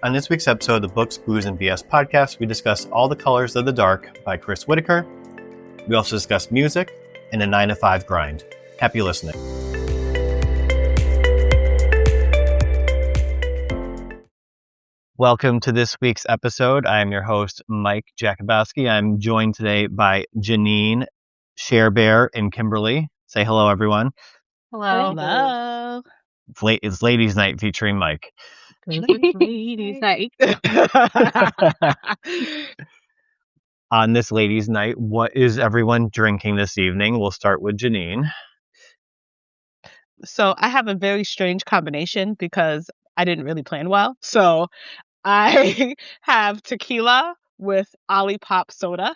On this week's episode of the Books, Booze, and BS podcast, we discuss All the Colors of the Dark by Chris Whittaker. We also discuss music and a 9-to-5 grind. Happy listening. Welcome to this week's episode. I am your host, Mike Jakubowski. I'm joined today by Janene, Shar Bear, and Kimberly. Say hello, everyone. Hello. Hello. It's Ladies' Night featuring Mike. Ladies' night. On this Ladies' Night, what is everyone drinking this evening? We'll start with Janene. So I have a very strange combination because I didn't really plan well. So I have tequila with Olipop soda.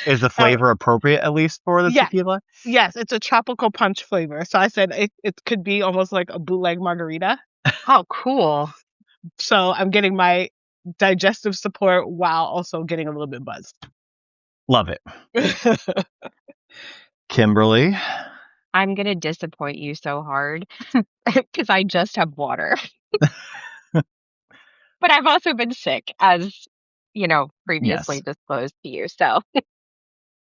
Is the flavor appropriate, at least, for the tequila? Yes, it's a tropical punch flavor. So I said it could be almost like a bootleg margarita. Oh, cool. So I'm getting my digestive support while also getting a little bit buzzed. Love it. Kimberly? I'm going to disappoint you so hard because I just have water. But I've also been sick, as, previously disclosed to you. So,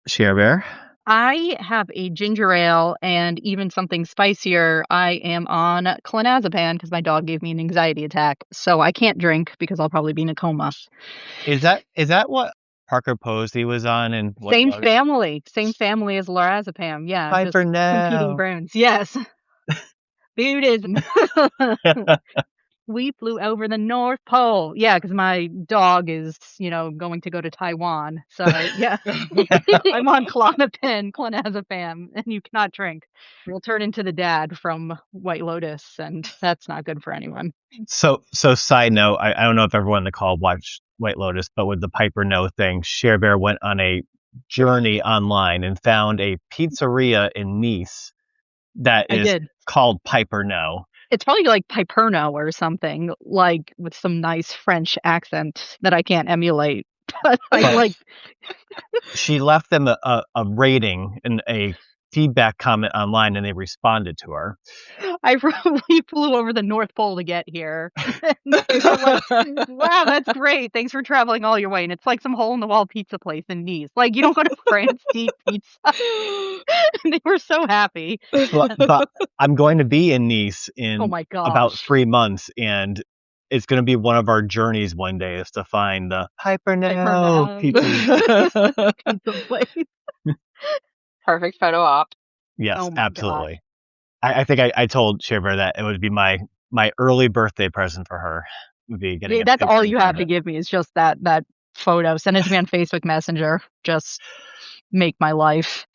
Shar Bear? I have a ginger ale and even something spicier. I am on clonazepam because my dog gave me an anxiety attack. So I can't drink because I'll probably be in a coma. Is that what Parker Posey was on? And Same family as lorazepam. Yeah. Piper now. Competing brands. Yes. Buddhism. We flew over the North Pole. Yeah, because my dog is, going to go to Taiwan. So, yeah. I'm on clonazepam, and you cannot drink. You'll turn into the dad from White Lotus, and that's not good for anyone. So side note, I don't know if everyone in the call watched White Lotus, but with the Piper No thing, Shar Bear went on a journey online and found a pizzeria in Nice that is called Piper No. It's probably like Piperno or something, like with some nice French accent that I can't emulate. But she left them a rating and a feedback comment online, and they responded to her. I probably flew over the North Pole to get here. They were like, wow, that's great. Thanks for traveling all your way. And it's like some hole-in-the-wall pizza place in Nice. Like, you don't go to France to eat pizza. And they were so happy. But I'm going to be in Nice in about 3 months, and it's going to be one of our journeys one day is to find the Piper No pizza place. Perfect photo op. Yes, absolutely. I think I told Shar Bear that it would be my early birthday present for her. Would be getting that's all you have to give me is just that photo. Send it to me on Facebook Messenger. Just make my life.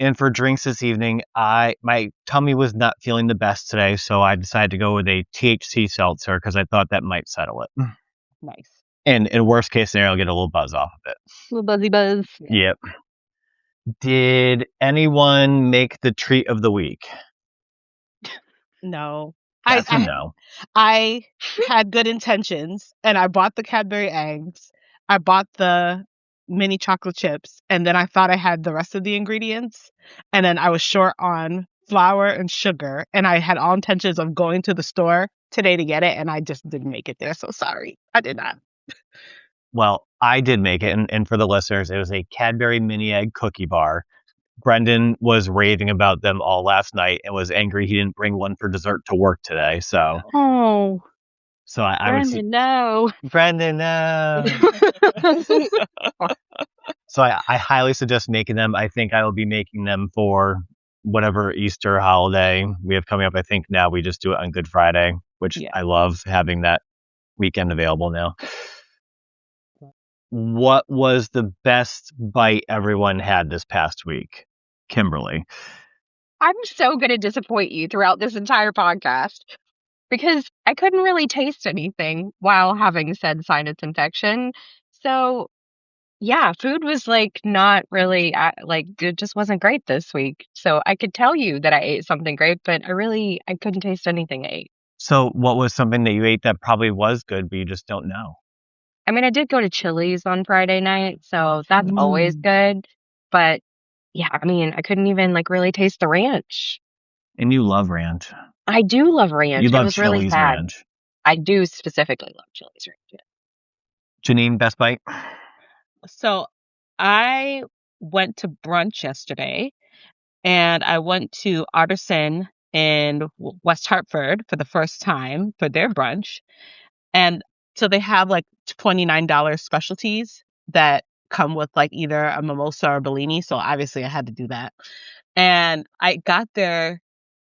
And for drinks this evening, my tummy was not feeling the best today, so I decided to go with a THC seltzer because I thought that might settle it. Nice. And in worst case scenario, I'll get a little buzz off of it. A little buzzy buzz. Yep. Did anyone make the treat of the week? No. No. I had good intentions, and I bought the Cadbury eggs. I bought the mini chocolate chips, and then I thought I had the rest of the ingredients, and then I was short on flour and sugar, and I had all intentions of going to the store today to get it, and I just didn't make it there. So sorry. I did not. Well, I did make it, and for the listeners, it was a Cadbury mini egg cookie bar. Brendan was raving about them all last night and was angry he didn't bring one for dessert to work today. So, Brendan, no. Brendan, no. So I highly suggest making them. I think I will be making them for whatever Easter holiday we have coming up. I think now we just do it on Good Friday, which I love having that weekend available now. What was the best bite everyone had this past week? Kimberly. I'm so going to disappoint you throughout this entire podcast because I couldn't really taste anything while having said sinus infection. So, yeah, food was not really it just wasn't great this week. So I could tell you that I ate something great, but I couldn't taste anything I ate. So what was something that you ate that probably was good, but you just don't know? I mean, I did go to Chili's on Friday night, so that's always good. But yeah, I mean, I couldn't even really taste the ranch. And you love ranch. I do love ranch. You love it was really Chili's sad. ranch. I do specifically love Chili's ranch. Janene, best bite? So I went to brunch yesterday, and I went to Artisan in West Hartford for the first time for their brunch. And so they have like $29 specialties that come with like either a mimosa or Bellini. So obviously I had to do that. And I got their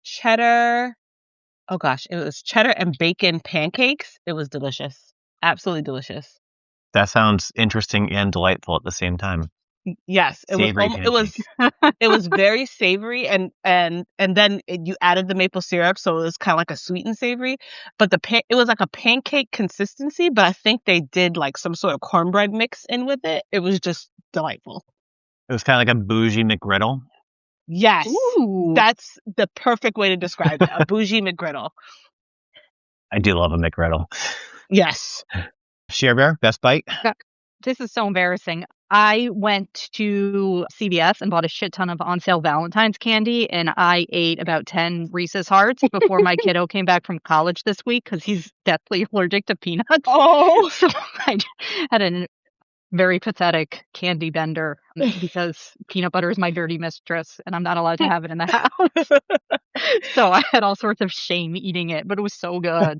cheddar. Oh gosh, it was cheddar and bacon pancakes. It was delicious. Absolutely delicious. That sounds interesting and delightful at the same time. Yes, Savory it was very savory, and then you added the maple syrup, so it was kind of like a sweet and savory. But it was like a pancake consistency, but I think they did like some sort of cornbread mix in with it. It was just delightful. It was kind of like a bougie McGriddle. Yes, Ooh. that's the perfect way to describe it. A bougie McGriddle. I do love a McGriddle. Yes. Shar Bear, best bite? This is so embarrassing. I went to CVS and bought a shit ton of on sale Valentine's candy, and I ate about 10 Reese's Hearts before my kiddo came back from college this week because he's deathly allergic to peanuts. Oh, So I had a very pathetic candy bender because peanut butter is my dirty mistress, and I'm not allowed to have it in the house. So I had all sorts of shame eating it, but it was so good.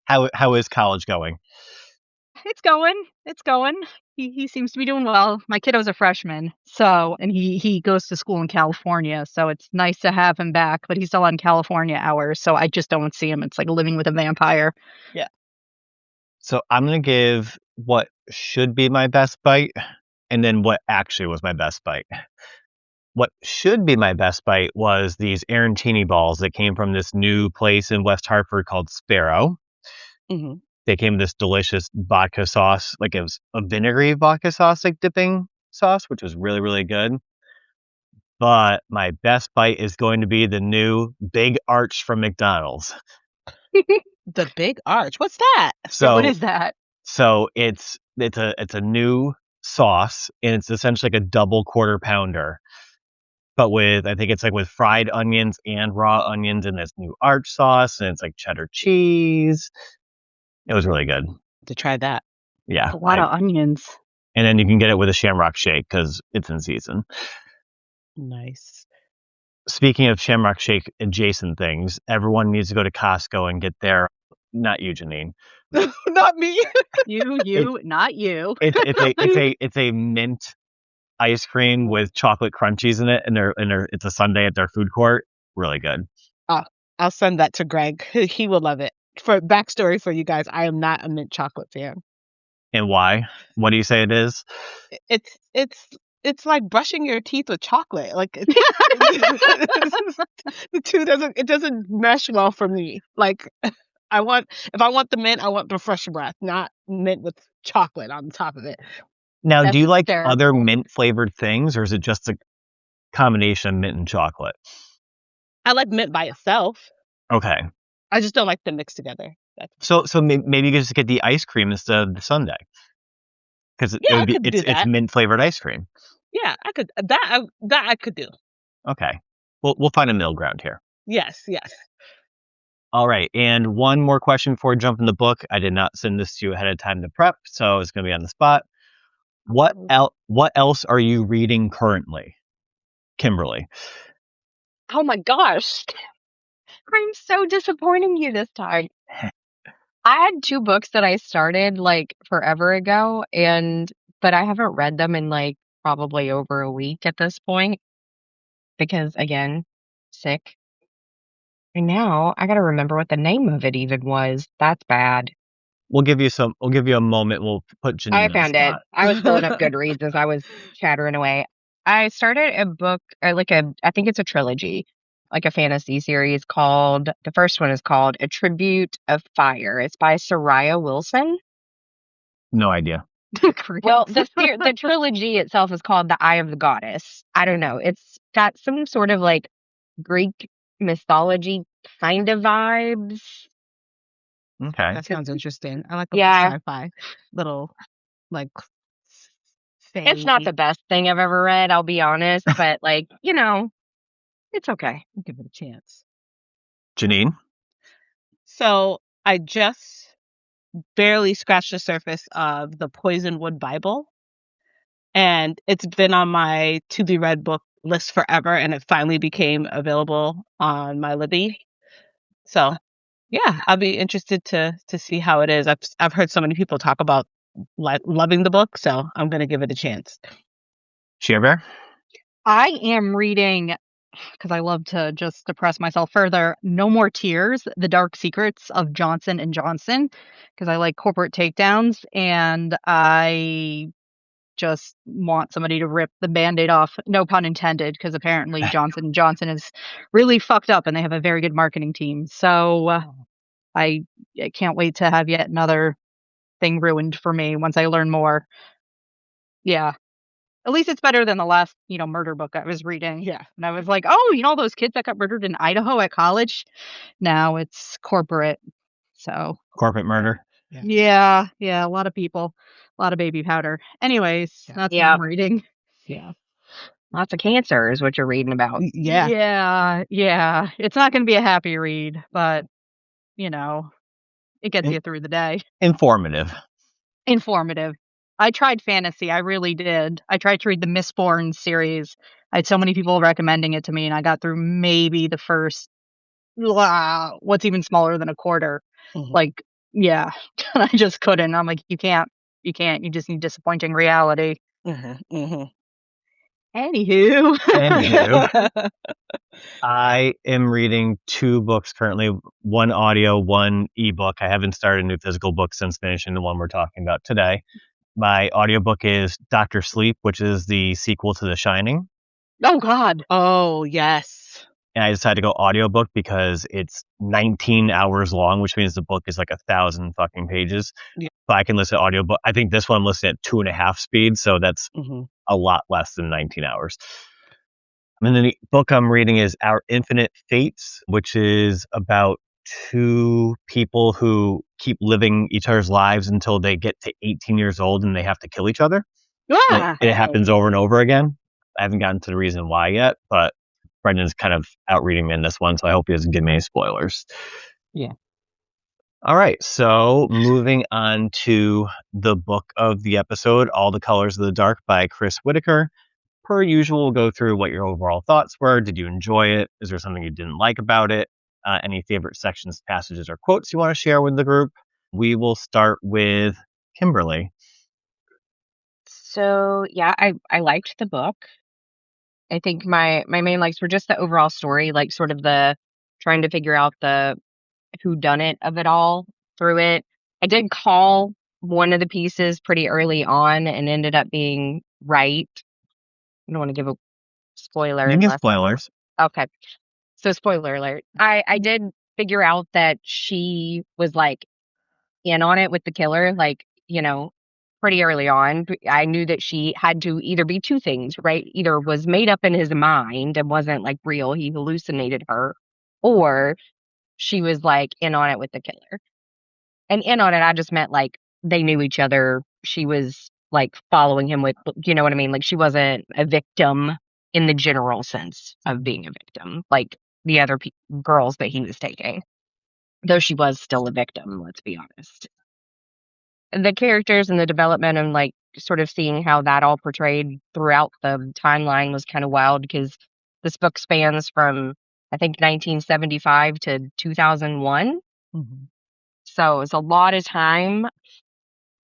How is college going? It's going. He seems to be doing well. My kiddo's a freshman, and he goes to school in California, so it's nice to have him back, but he's still on California hours, so I just don't see him. It's like living with a vampire. Yeah. So I'm going to give what should be my best bite and then what actually was my best bite. What should be my best bite was these arancini balls that came from this new place in West Hartford called Sparrow. Mm-hmm. They came with this delicious vodka sauce, like it was a vinegary vodka sauce, like dipping sauce, which was really, really good. But my best bite is going to be the new Big Arch from McDonald's. The Big Arch. What's that? So What is that? So it's a new sauce, and it's essentially like a double quarter pounder, but I think it's like with fried onions and raw onions in this new arch sauce, and it's like cheddar cheese. It was really good. To try that. Yeah. A lot of onions. And then you can get it with a Shamrock Shake because it's in season. Nice. Speaking of Shamrock Shake adjacent things, everyone needs to go to Costco and get their, not you, Janene. Not me. You, not you. It's a mint ice cream with chocolate crunchies in it, and it's a sundae at their food court. Really good. I'll send that to Greg. He will love it. For backstory for you guys, I am not a mint chocolate fan. And why? What do you say it is? It's like brushing your teeth with chocolate. Like the two doesn't mesh well for me. Like if I want the mint, I want the fresh breath, not mint with chocolate on top of it. Now, That's do you like terrible. other mint flavored things, or is it just a combination of mint and chocolate? I like mint by itself. Okay. I just don't like them mixed together. So maybe you could just get the ice cream instead of the sundae, because it's mint flavored ice cream. Yeah, I could that I could do. Okay. We'll find a middle ground here. Yes. All right. And one more question before we jump in the book. I did not send this to you ahead of time to prep, so it's going to be on the spot. What else are you reading currently, Kimberly? Oh my gosh. I'm so disappointing you this time. I had 2 books that I started like forever ago, but I haven't read them in like probably over a week at this point because, again, sick. And now I got to remember what the name of it even was. That's bad. We'll give you a moment. We'll put Janene I on the found it. spot. I was pulling up Goodreads as I was chattering away. I started a book, I think it's a trilogy, like a fantasy series the first one is called A Tribute of Fire. It's by Soraya Wilson. No idea. Well, the trilogy itself is called The Eye of the Goddess. I don't know. It's got some sort of like Greek mythology kind of vibes. Okay. That sounds interesting. I like sci-fi little like. It's not the best thing I've ever read, I'll be honest, but like, it's okay. Give it a chance. Janene? So I just barely scratched the surface of the Poisonwood Bible. And it's been on my to be read book list forever, and it finally became available on my Libby. So yeah, I'll be interested to see how it is. I've heard so many people talk about loving the book, so I'm gonna give it a chance. Shar Bear? I am reading, because I love to just depress myself further, No More Tears, The Dark Secrets of Johnson & Johnson, because I like corporate takedowns, and I just want somebody to rip the Band-Aid off, no pun intended, because apparently Johnson & Johnson is really fucked up, and they have a very good marketing team. So I can't wait to have yet another thing ruined for me once I learn more. Yeah. At least it's better than the last, murder book I was reading. Yeah. And I was like, oh, all those kids that got murdered in Idaho at college? Now it's corporate. So. Corporate murder. Yeah. A lot of people. A lot of baby powder. Anyways, that's what I'm reading. Yeah. Lots of cancer is what you're reading about. Yeah. Yeah. It's not going to be a happy read, but, it gets you through the day. Informative. I tried fantasy. I really did. I tried to read the Mistborn series. I had so many people recommending it to me, and I got through maybe the first, what's even smaller than a quarter. Like, yeah, I just couldn't. I'm like, you can't. You just need disappointing reality. Anywho. I am reading 2 books currently, one audio, one ebook. I haven't started a new physical book since finishing the one we're talking about today. My audiobook is Dr. Sleep, which is the sequel to The Shining. Oh, God. Oh, yes. And I decided to go audiobook because it's 19 hours long, which means the book is like 1,000 fucking pages. Yeah. But I can listen to audiobook. I think this one I'm listening at 2.5 speed, so that's a lot less than 19 hours. And then the book I'm reading is Our Infinite Fates, which is about 2 people who keep living each other's lives until they get to 18 years old and they have to kill each other. It happens over and over again. I haven't gotten to the reason why yet, but Brendan's kind of out-reading me in this one, so I hope he doesn't give me any spoilers. Yeah. All right, so moving on to the book of the episode, All the Colors of the Dark by Chris Whittaker. Per usual, we'll go through what your overall thoughts were. Did you enjoy it? Is there something you didn't like about it? Any favorite sections, passages, or quotes you want to share with the group? We will start with Kimberly. So, yeah, I liked the book. I think my main likes were just the overall story, like sort of the trying to figure out the whodunit of it all through it. I did call one of the pieces pretty early on and ended up being right. I don't want to give a spoiler. You can give spoilers. Okay. So spoiler alert. I did figure out that she was like in on it with the killer, like, pretty early on. I knew that she had to either be 2 things, right? Either was made up in his mind and wasn't like real, he hallucinated her, or she was like in on it with the killer. And in on it, I just meant like they knew each other. She was like following him with, you know what I mean? Like she wasn't a victim in the general sense of being a victim, like the other girls that he was taking, though she was still a victim, let's be honest. The characters and the development and like sort of seeing how that all portrayed throughout the timeline was kind of wild because this book spans from, I think, 1975 to 2001. So it's a lot of time.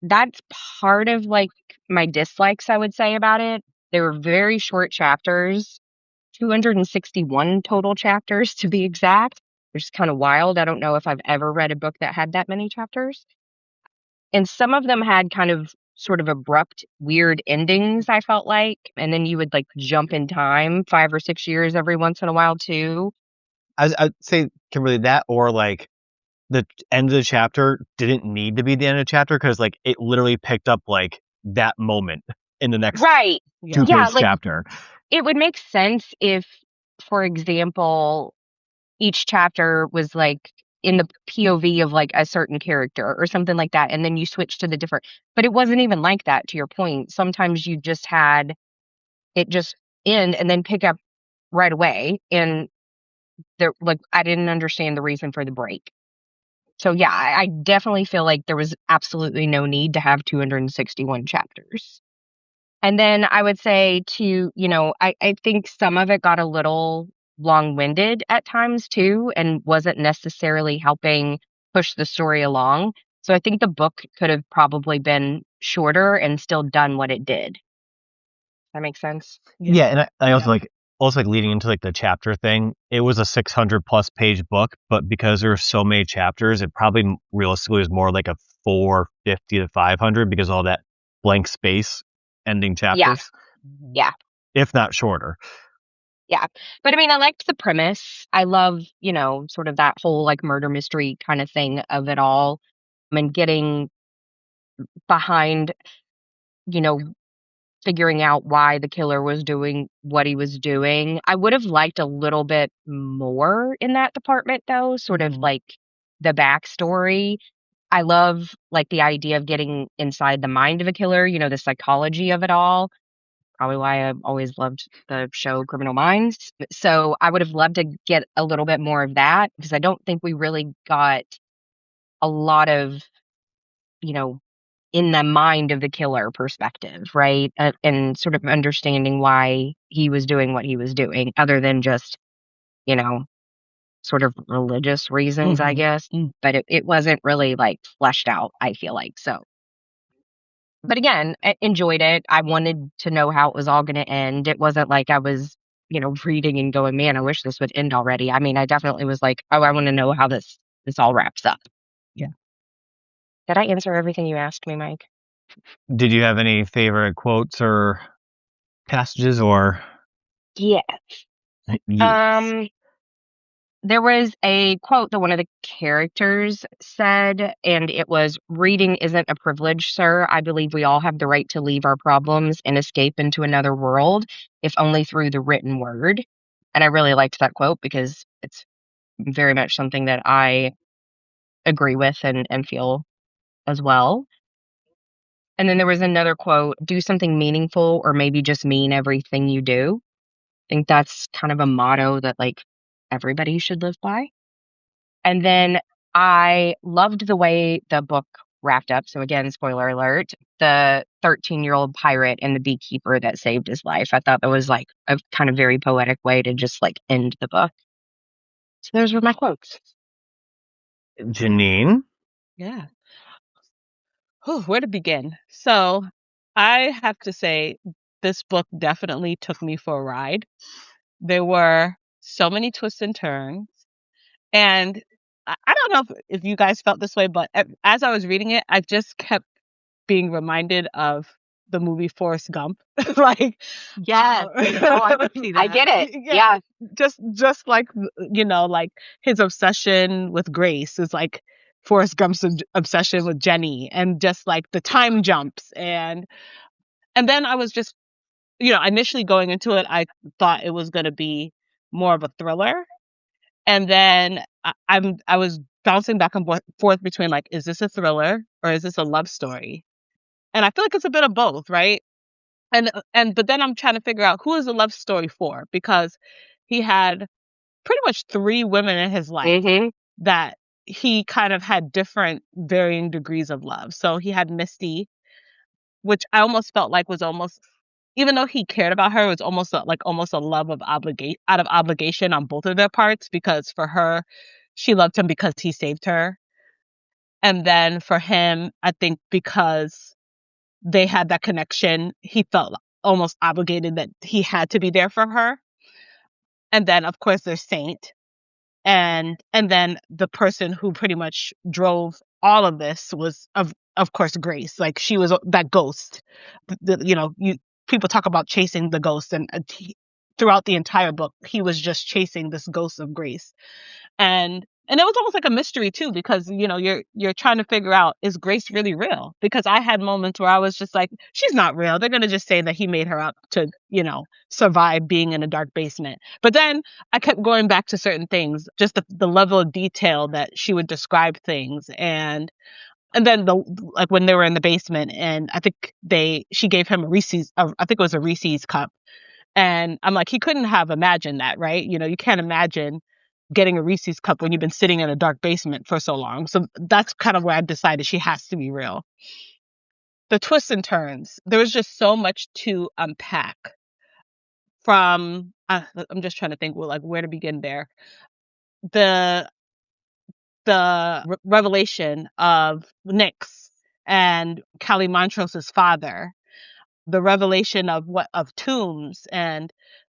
That's part of like my dislikes, I would say, about it. They were very short chapters, 261 total chapters to be exact, which is kind of wild. I don't know if I've ever read a book that had that many chapters. And some of them had kind of sort of abrupt, weird endings, I felt like. And then you would like jump in time 5 or 6 years every once in a while too. I'd say, Kimberly, that or like the end of the chapter didn't need to be the end of the chapter because like it literally picked up like that moment in the next right. 2-page chapter. It would make sense if, for example, each chapter was like in the POV of like a certain character or something like that, and then you switch to the different. But it wasn't even like that. To your point, sometimes you just had it just end and then pick up right away, and there like I didn't understand the reason for the break. So yeah, I definitely feel like there was absolutely no need to have 261 chapters. And then I would say I think some of it got a little long-winded at times too, and wasn't necessarily helping push the story along. So I think the book could have probably been shorter and still done what it did. That makes sense? Yeah, and I also like leading into like the chapter thing. It was a 600 plus page book, but because there were so many chapters, it probably realistically was more like a 450 to 500 because all that blank space ending chapters. Yeah. If not shorter. Yeah. But I mean, I liked the premise. I love, sort of that whole like murder mystery kind of thing of it all. I mean, getting behind, you know, figuring out why the killer was doing what he was doing. I would have liked a little bit more in that department, though, sort of like the backstory. I love like the idea of getting inside the mind of a killer, the psychology of it all. Probably why I've always loved the show Criminal Minds. So I would have loved to get a little bit more of that because I don't think we really got a lot of, in the mind of the killer perspective, right? And sort of understanding why he was doing what he was doing, other than just, you know, sort of religious reasons, I guess. But it wasn't really like fleshed out, I feel like. So, but again, I enjoyed it. I wanted to know how it was all going to end. It wasn't like I was, reading and going, man, I wish this would end already. I mean, I definitely was like, oh, I want to know how this all wraps up. Yeah. Did I answer everything you asked me, Mike? Did you have any favorite quotes or passages or? Yes. Yes. There was a quote that one of the characters said, and it was, "Reading isn't a privilege, sir. I believe we all have the right to leave our problems and escape into another world, if only through the written word." And I really liked that quote because it's very much something that I agree with and feel as well. And then there was another quote, "Do something meaningful or maybe just mean everything you do." I think that's kind of a motto that like everybody should live by. And then I loved the way the book wrapped up. So again, spoiler alert, the 13-year-old pirate and the beekeeper that saved his life. I thought that was like a kind of very poetic way to just like end the book. So those were my quotes. Janene? Yeah. Where to begin? So I have to say this book definitely took me for a ride. There were so many twists and turns. And I don't know if you guys felt this way, but as I was reading it, I just kept being reminded of the movie Forrest Gump. Like, Yes. Oh, I could see that. I get it. Yeah. just like, like his obsession with Grace is like Forrest Gump's obsession with Jenny, and just like the time jumps. And then I was just, initially going into it, I thought it was going to be more of a thriller. And then I was bouncing back and forth between like, is this a thriller or is this a love story? And I feel like it's a bit of both, right? But then I'm trying to figure out who is the love story for, because he had pretty much 3 women in his life that he kind of had different varying degrees of love. So he had Misty, which I almost felt like was almost, even though he cared about her, it was almost almost a love of out of obligation on both of their parts, because for her, she loved him because he saved her. And then for him, I think because they had that connection, he felt almost obligated that he had to be there for her. And then of course there's Saint. And then the person who pretty much drove all of this was of course Grace. Like, she was that ghost. People talk about chasing the ghost, and throughout the entire book, he was just chasing this ghost of Grace. And it was almost like a mystery too, because you're trying to figure out, is Grace really real? Because I had moments where I was just like, she's not real. They're gonna just say that he made her up to survive being in a dark basement. But then I kept going back to certain things, just the level of detail that she would describe things. And then like when they were in the basement, and I think she gave him I think it was a Reese's cup. And I'm like, he couldn't have imagined that, right? You can't imagine getting a Reese's cup when you've been sitting in a dark basement for so long. So that's kind of where I decided she has to be real. The twists and turns. There was just so much to unpack from, I'm just trying to think, well, like where to begin there. The revelation of Nyx and Callie Montrose's father, the revelation of Toombs and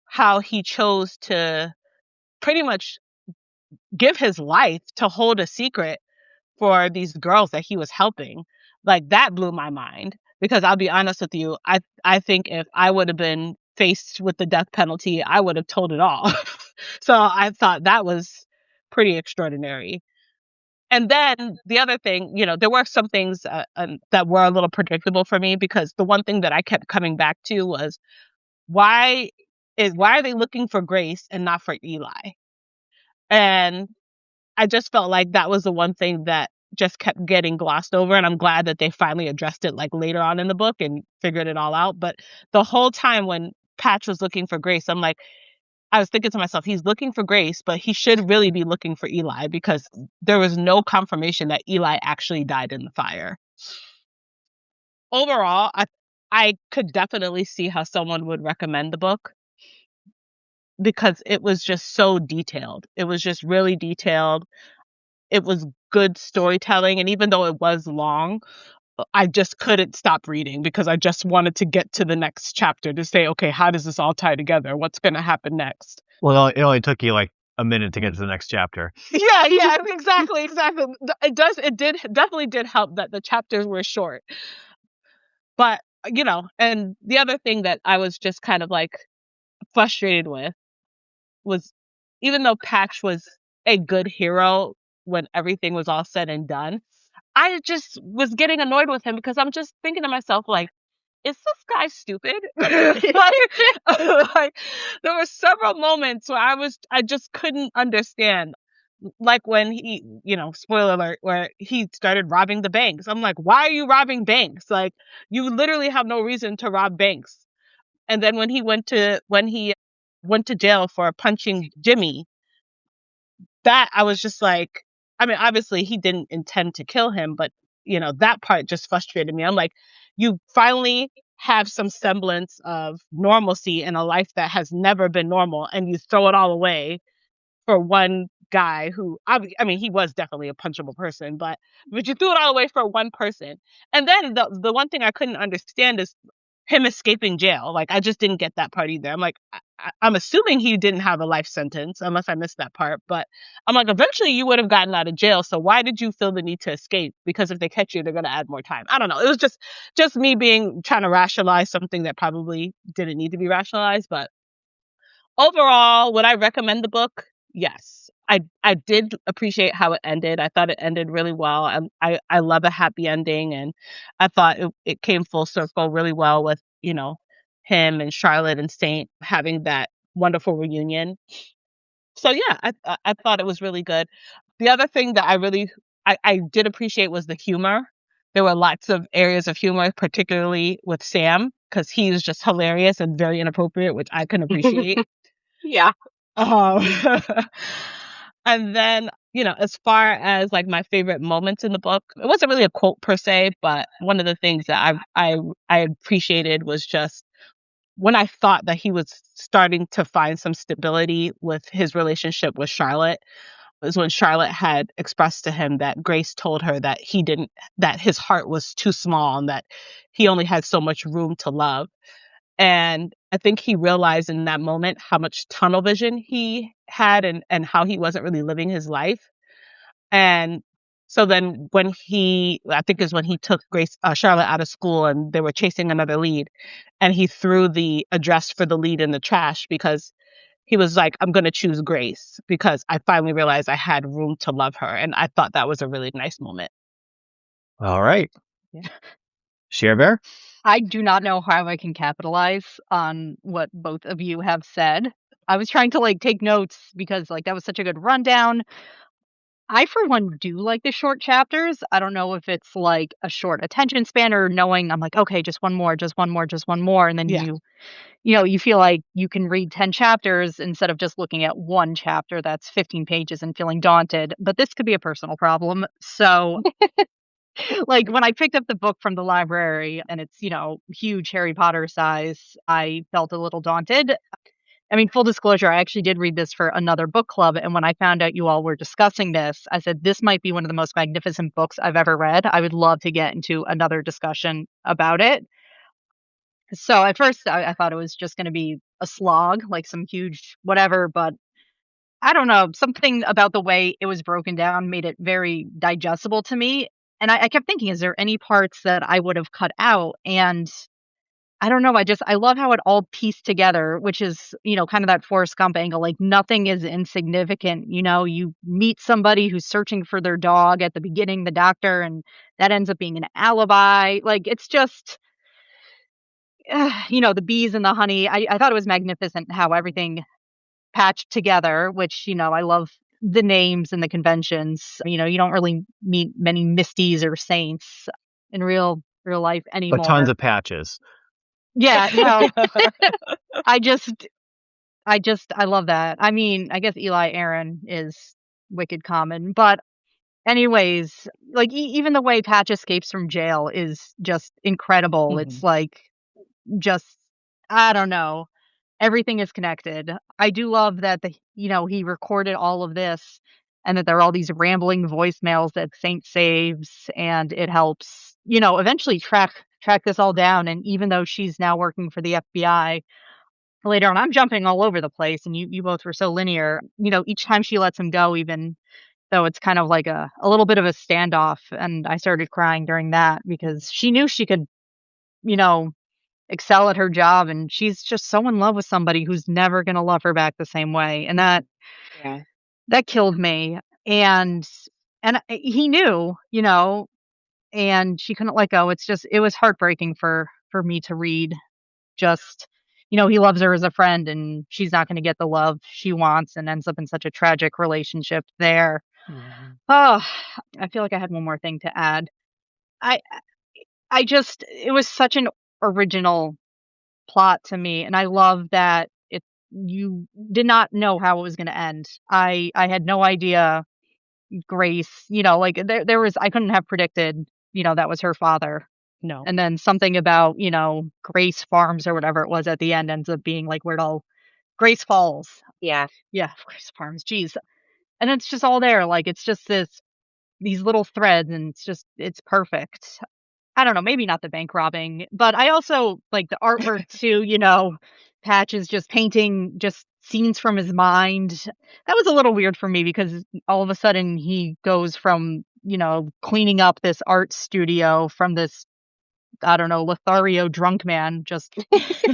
how he chose to pretty much give his life to hold a secret for these girls that he was helping. Like that blew my mind, because I'll be honest with you, I think if I would have been faced with the death penalty, I would have told it all. So I thought that was pretty extraordinary. And then the other thing, there were some things that were a little predictable for me, because the one thing that I kept coming back to was why are they looking for Grace and not for Eli? And I just felt like that was the one thing that just kept getting glossed over. And I'm glad that they finally addressed it like later on in the book and figured it all out. But the whole time when Patch was looking for Grace, I was thinking to myself, he's looking for Grace, but he should really be looking for Eli, because there was no confirmation that Eli actually died in the fire. Overall, I could definitely see how someone would recommend the book, because it was just so detailed. It was just really detailed. It was good storytelling. And even though it was long, I just couldn't stop reading, because I just wanted to get to the next chapter to say, okay, how does this all tie together? What's going to happen next? Well, it only took you like a minute to get to the next chapter. Yeah, exactly. It definitely did help that the chapters were short. But, and the other thing that I was just kind of like frustrated with was, even though Patch was a good hero when everything was all said and done, I just was getting annoyed with him, because I'm just thinking to myself, like, is this guy stupid? like, there were several moments where I just couldn't understand. Like when he, spoiler alert, where he started robbing the banks. I'm like, why are you robbing banks? Like, you literally have no reason to rob banks. And then when he went to jail for punching Jimmy, that I was just like, I mean, obviously he didn't intend to kill him, but that part just frustrated me. I'm like, you finally have some semblance of normalcy in a life that has never been normal, and you throw it all away for one guy who, I mean, he was definitely a punchable person, but you threw it all away for one person. And then the one thing I couldn't understand is him escaping jail. Like, I just didn't get that part either. I'm like, I'm assuming he didn't have a life sentence, unless I missed that part. But I'm like, eventually you would have gotten out of jail. So why did you feel the need to escape? Because if they catch you, they're going to add more time. I don't know. It was just me trying to rationalize something that probably didn't need to be rationalized. But overall, would I recommend the book? Yes. I did appreciate how it ended. I thought it ended really well. I love a happy ending, and I thought it came full circle really well with, him and Charlotte and Saint having that wonderful reunion. So yeah, I thought it was really good. The other thing that I did appreciate was the humor. There were lots of areas of humor, particularly with Sam, because he was just hilarious and very inappropriate, which I can appreciate. Yeah. And then, as far as like my favorite moments in the book, it wasn't really a quote per se, but one of the things that I appreciated was just when I thought that he was starting to find some stability with his relationship with Charlotte, was when Charlotte had expressed to him that Grace told her that that his heart was too small and that he only had so much room to love. And I think he realized in that moment how much tunnel vision he had, and how he wasn't really living his life. And so then I think is when he took Charlotte out of school, and they were chasing another lead, and he threw the address for the lead in the trash, because he was like, I'm going to choose Grace because I finally realized I had room to love her. And I thought that was a really nice moment. All right. Yeah. Shar Bear? I do not know how I can capitalize on what both of you have said. I was trying to take notes, because that was such a good rundown. I, for one, do like the short chapters. I don't know if it's like a short attention span or knowing I'm like, okay, just one more, just one more, just one more. And then Yeah. you feel like you can read 10 chapters instead of just looking at one chapter that's 15 pages and feeling daunted. But this could be a personal problem. So like when I picked up the book from the library and it's, huge Harry Potter size, I felt a little daunted. I mean, full disclosure, I actually did read this for another book club. And when I found out you all were discussing this, I said, this might be one of the most magnificent books I've ever read. I would love to get into another discussion about it. So at first, I thought it was just going to be a slog, like some huge whatever. But I don't know, something about the way it was broken down made it very digestible to me. And I kept thinking, is there any parts that I would have cut out? And I don't know. I love how it all pieced together, which is, kind of that Forrest Gump angle. Like nothing is insignificant. You meet somebody who's searching for their dog at the beginning, the doctor, and that ends up being an alibi. Like it's just, the bees and the honey. I thought it was magnificent how everything patched together, which, I love the names and the conventions. You don't really meet many Misties or Saints in real life anymore. But tons of patches. Yeah, no. I love that. I mean, I guess Eli Aaron is wicked common, but anyways, like even the way Patch escapes from jail is just incredible. Mhm. It's like just I don't know. Everything is connected. I do love that he recorded all of this and that there are all these rambling voicemails that Saint saves and it helps, eventually track this all down. And even though she's now working for the FBI later on, I'm jumping all over the place and you both were so linear. Each time she lets him go, even though it's kind of like a little bit of a standoff. And I started crying during that because she knew she could, excel at her job, and she's just so in love with somebody who's never going to love her back the same way. And Yeah. that killed me. And he knew, and she couldn't let go. It was heartbreaking for me to read. Just, he loves her as a friend and she's not going to get the love she wants and ends up in such a tragic relationship there. Mhm. Oh, I feel like I had one more thing to add. It was such an original plot to me, and I love that you did not know how it was going to end. I had no idea Grace, like there was I couldn't have predicted, that was her father. No. And then something about, Grace Farms or whatever it was at the end ends up being like where it all Grace Falls. Yeah. Yeah, Grace Farms. Geez. And it's just all there. Like it's just these little threads and it's perfect. I don't know, maybe not the bank robbing, but I also like the artwork too, Patch is just painting just scenes from his mind. That was a little weird for me because all of a sudden he goes from, cleaning up this art studio from this, I don't know, Lothario drunk man just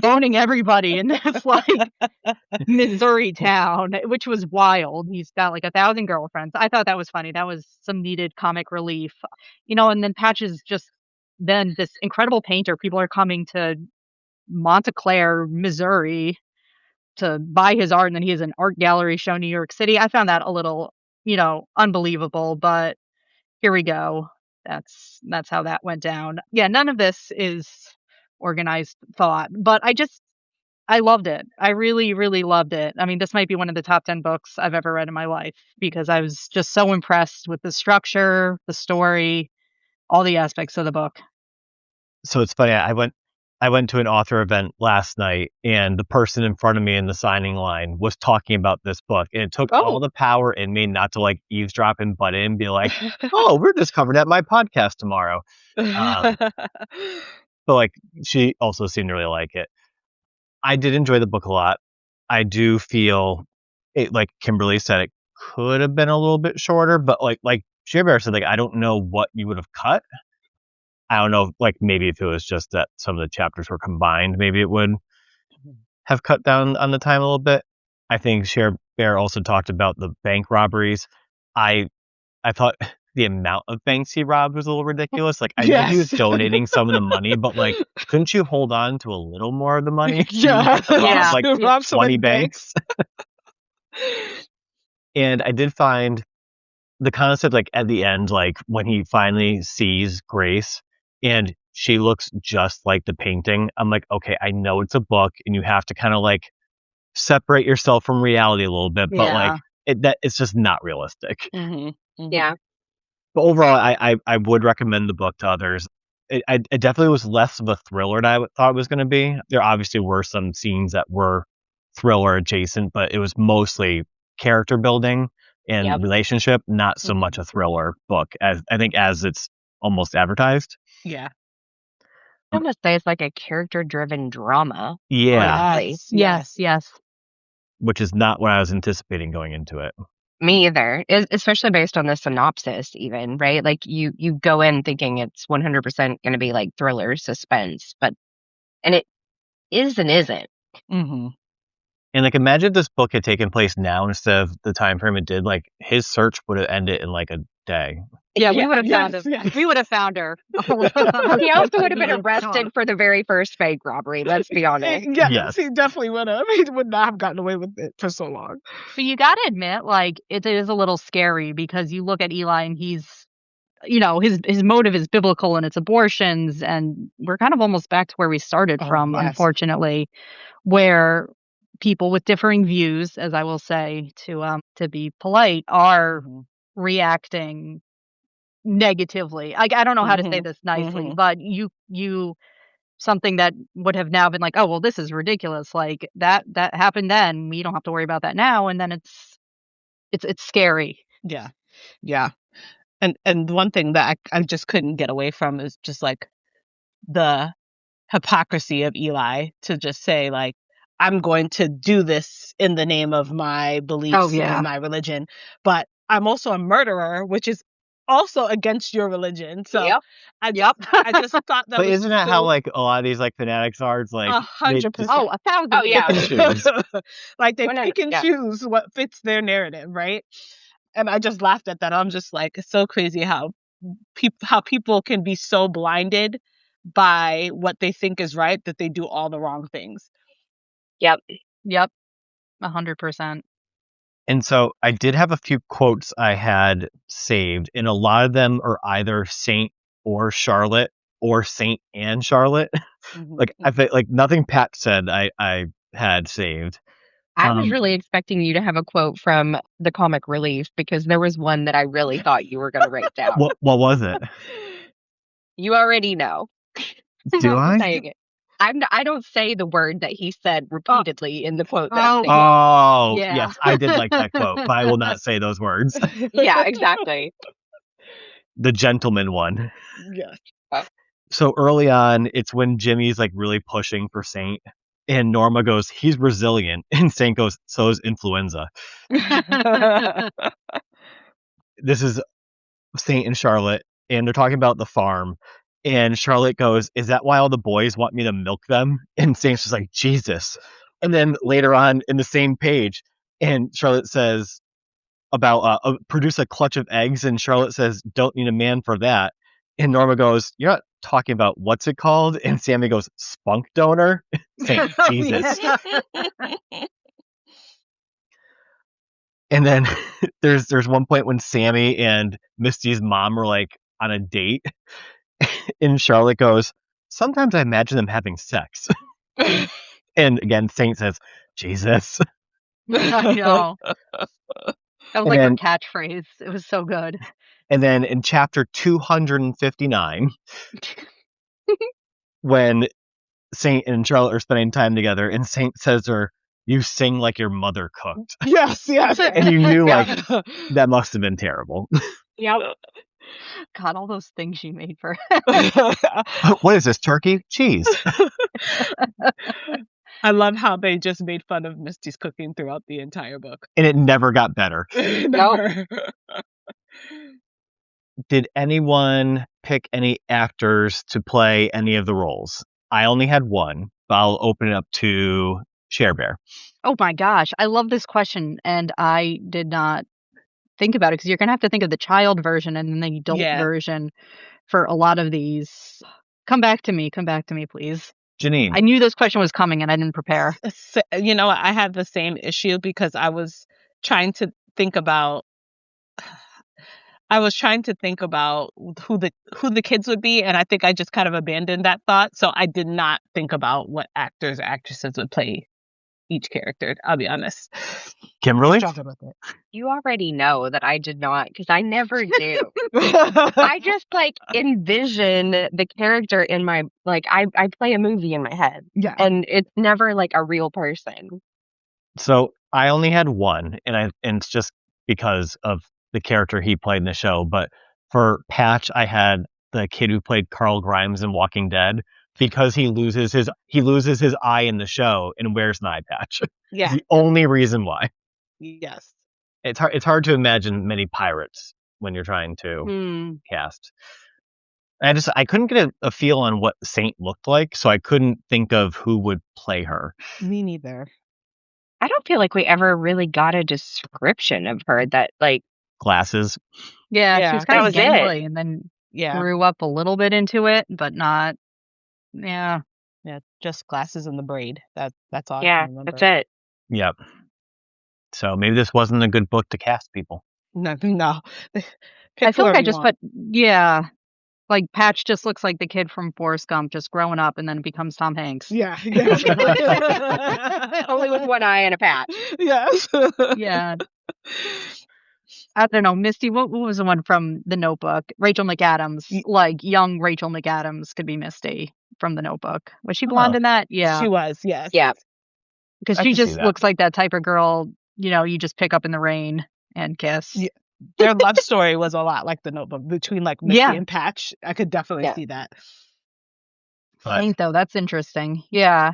owning everybody in this like Missouri town, which was wild. He's got like 1,000 girlfriends. I thought that was funny. That was some needed comic relief, and then Patch is just then this incredible painter. People are coming to Montclair, Missouri to buy his art, and then he has an art gallery show in New York City. I found that a little, unbelievable, but here we go. That's how that went down. Yeah, none of this is organized thought, but I loved it. I really, really loved it. I mean, this might be one of the top 10 books I've ever read in my life because I was just so impressed with the structure, the story, all the aspects of the book. So it's funny. I went to an author event last night, and the person in front of me in the signing line was talking about this book, and it took all the power in me not to like eavesdrop and butt in and be like, "Oh, we're just covering at my podcast tomorrow." But like, she also seemed to really like it. I did enjoy the book a lot. I do feel it, like Kimberly said, it could have been a little bit shorter, but like Shar Bear said, like I don't know what you would have cut. I don't know, like maybe if it was just that some of the chapters were combined, maybe it would have cut down on the time a little bit. I think Shar Bear also talked about the bank robberies. I thought the amount of banks he robbed was a little ridiculous. Like I knew he was donating some of the money, but like, couldn't you hold on to a little more of the money? Yeah. Yeah. Like Rob so 20 many banks. banks. And I did find the concept, like at the end, like when he finally sees Grace and she looks just like the painting, I'm like, okay, I know it's a book and you have to kind of like separate yourself from reality a little bit, but like it's just not realistic. Mm-hmm. Mm-hmm. Yeah. But overall, I would recommend the book to others. It definitely was less of a thriller than I thought it was going to be. There obviously were some scenes that were thriller adjacent, but it was mostly character building and Yep. relationship, not so much a thriller book as I think as it's almost advertised. Yeah. I almost say it's like a character-driven drama. Yeah, honestly. Yes. which is not what I was anticipating going into it. Me either, especially based on the synopsis even, right? Like you go in thinking it's 100% going to be like thriller, suspense, and it is and isn't. Mm-hmm. And like, imagine if this book had taken place now instead of the time frame it did. Like, his search would have ended in like a day. Yeah, we would have found Yes, him. yes. We would have found her. He also would have been arrested for the very first fake robbery, let's be honest. Yes, he definitely would have. He would not have gotten away with it for so long. But you got to admit, like, it is a little scary because you look at Eli and he's, you know, his motive is biblical and it's abortions. And we're kind of almost back to where we started from, yes. unfortunately, where people with differing views, as I will say, to be polite, are reacting negatively. I don't know how to say this nicely, but you something that would have now been like, oh well, this is ridiculous. Like that happened then. We don't have to worry about that now. And then it's scary. Yeah. And one thing that I just couldn't get away from is just like the hypocrisy of Eli to just say like, I'm going to do this in the name of my beliefs and my religion, but I'm also a murderer, which is also against your religion. So I just thought that. But was isn't that how like a lot of these like fanatics are? It's like 100%. 1,000. Oh yeah. Like they pick and choose what fits their narrative, right? And I just laughed at that. I'm just like, it's so crazy how people can be so blinded by what they think is right that they do all the wrong things. Yep. 100%. And so I did have a few quotes I had saved, and a lot of them are either Saint or Charlotte or Saint and Charlotte. Like I feel like nothing Pat said I had saved. I was really expecting you to have a quote from the comic relief because there was one that I really thought you were going to write down. What was it? You already know. Do I? Saying it. I don't say the word that he said repeatedly in the quote. That Yes, I did like that quote, but I will not say those words. Yeah, exactly. The gentleman one. Yes. So early on, it's when Jimmy's like really pushing for Saint, and Norma goes, "He's resilient," and Saint goes, "So is influenza." This is Saint and Charlotte, and they're talking about the farm. And Charlotte goes, "Is that why all the boys want me to milk them?" And Saint's just like, "Jesus." And then later on in the same page, and Charlotte says about produce a clutch of eggs, and Charlotte says, "Don't need a man for that." And Norma goes, "You're not talking about what's it called?" And Sammy goes, "Spunk donor." Saint, Jesus. And then there's one point when Sammy and Misty's mom are like on a date. And Charlotte goes, "Sometimes I imagine them having sex." And again, Saint says, "Jesus." I know. That was like her catchphrase. It was so good. And then in chapter 259, when Saint and Charlotte are spending time together, and Saint says to her, "You sing like your mother cooked." Yes. And you knew like that must have been terrible. Yep. God, all those things you made for What is this, turkey? Cheese. I love how they just made fun of Misty's cooking throughout the entire book. And it never got better. Never. Did anyone pick any actors to play any of the roles? I only had one, but I'll open it up to Shar Bear. Oh my gosh, I love this question, and I did not think about it because you're gonna have to think of the child version and then the adult version for a lot of these. Come back to me, please. Janene. I knew this question was coming and I didn't prepare. You know, I had the same issue because I was trying to think about I was trying to think about who the kids would be, and I think I just kind of abandoned that thought. So I did not think about what actors or actresses would play each character. I'll be honest. Kimberly? Struggled with it. You already know that I did not, because I never do. I just like envision the character in my, like, I play a movie in my head, Yeah. and it's never like a real person. So I only had one, and it's just because of the character he played in the show. But for Patch, I had the kid who played Carl Grimes in Walking Dead, because he loses his eye in the show and wears an eye patch. Yeah. It's the only reason why. Yes. It's hard to imagine many pirates when you're trying to cast. I couldn't get a feel on what Saint looked like, so I couldn't think of who would play her. Me neither. I don't feel like we ever really got a description of her that, like, Glasses. Yeah, Yeah, she was that kind of was it. gangly and then Yeah. grew up a little bit into it, but not. Yeah. Yeah. Just glasses and the braid. That's all I Yeah, can remember. that's it. Yep. So maybe this wasn't a good book to cast people. No. I feel like I just put, yeah, like Patch just looks like the kid from Forrest Gump just growing up and then becomes Tom Hanks. Yeah. Only with one eye and a patch. Yes. Yeah. I don't know, Misty, what was the one from The Notebook? Rachel McAdams, like young Rachel McAdams could be Misty from The Notebook. Was she blonde in that? Yeah. She was, yes. Yeah. Because I she can see just that. looks like that type of girl, you just pick up in the rain and kiss. Yeah. Their love story was a lot like The Notebook between like Misty Yeah. and Patch. I could definitely see that. But- Saint, though, that's interesting. Yeah.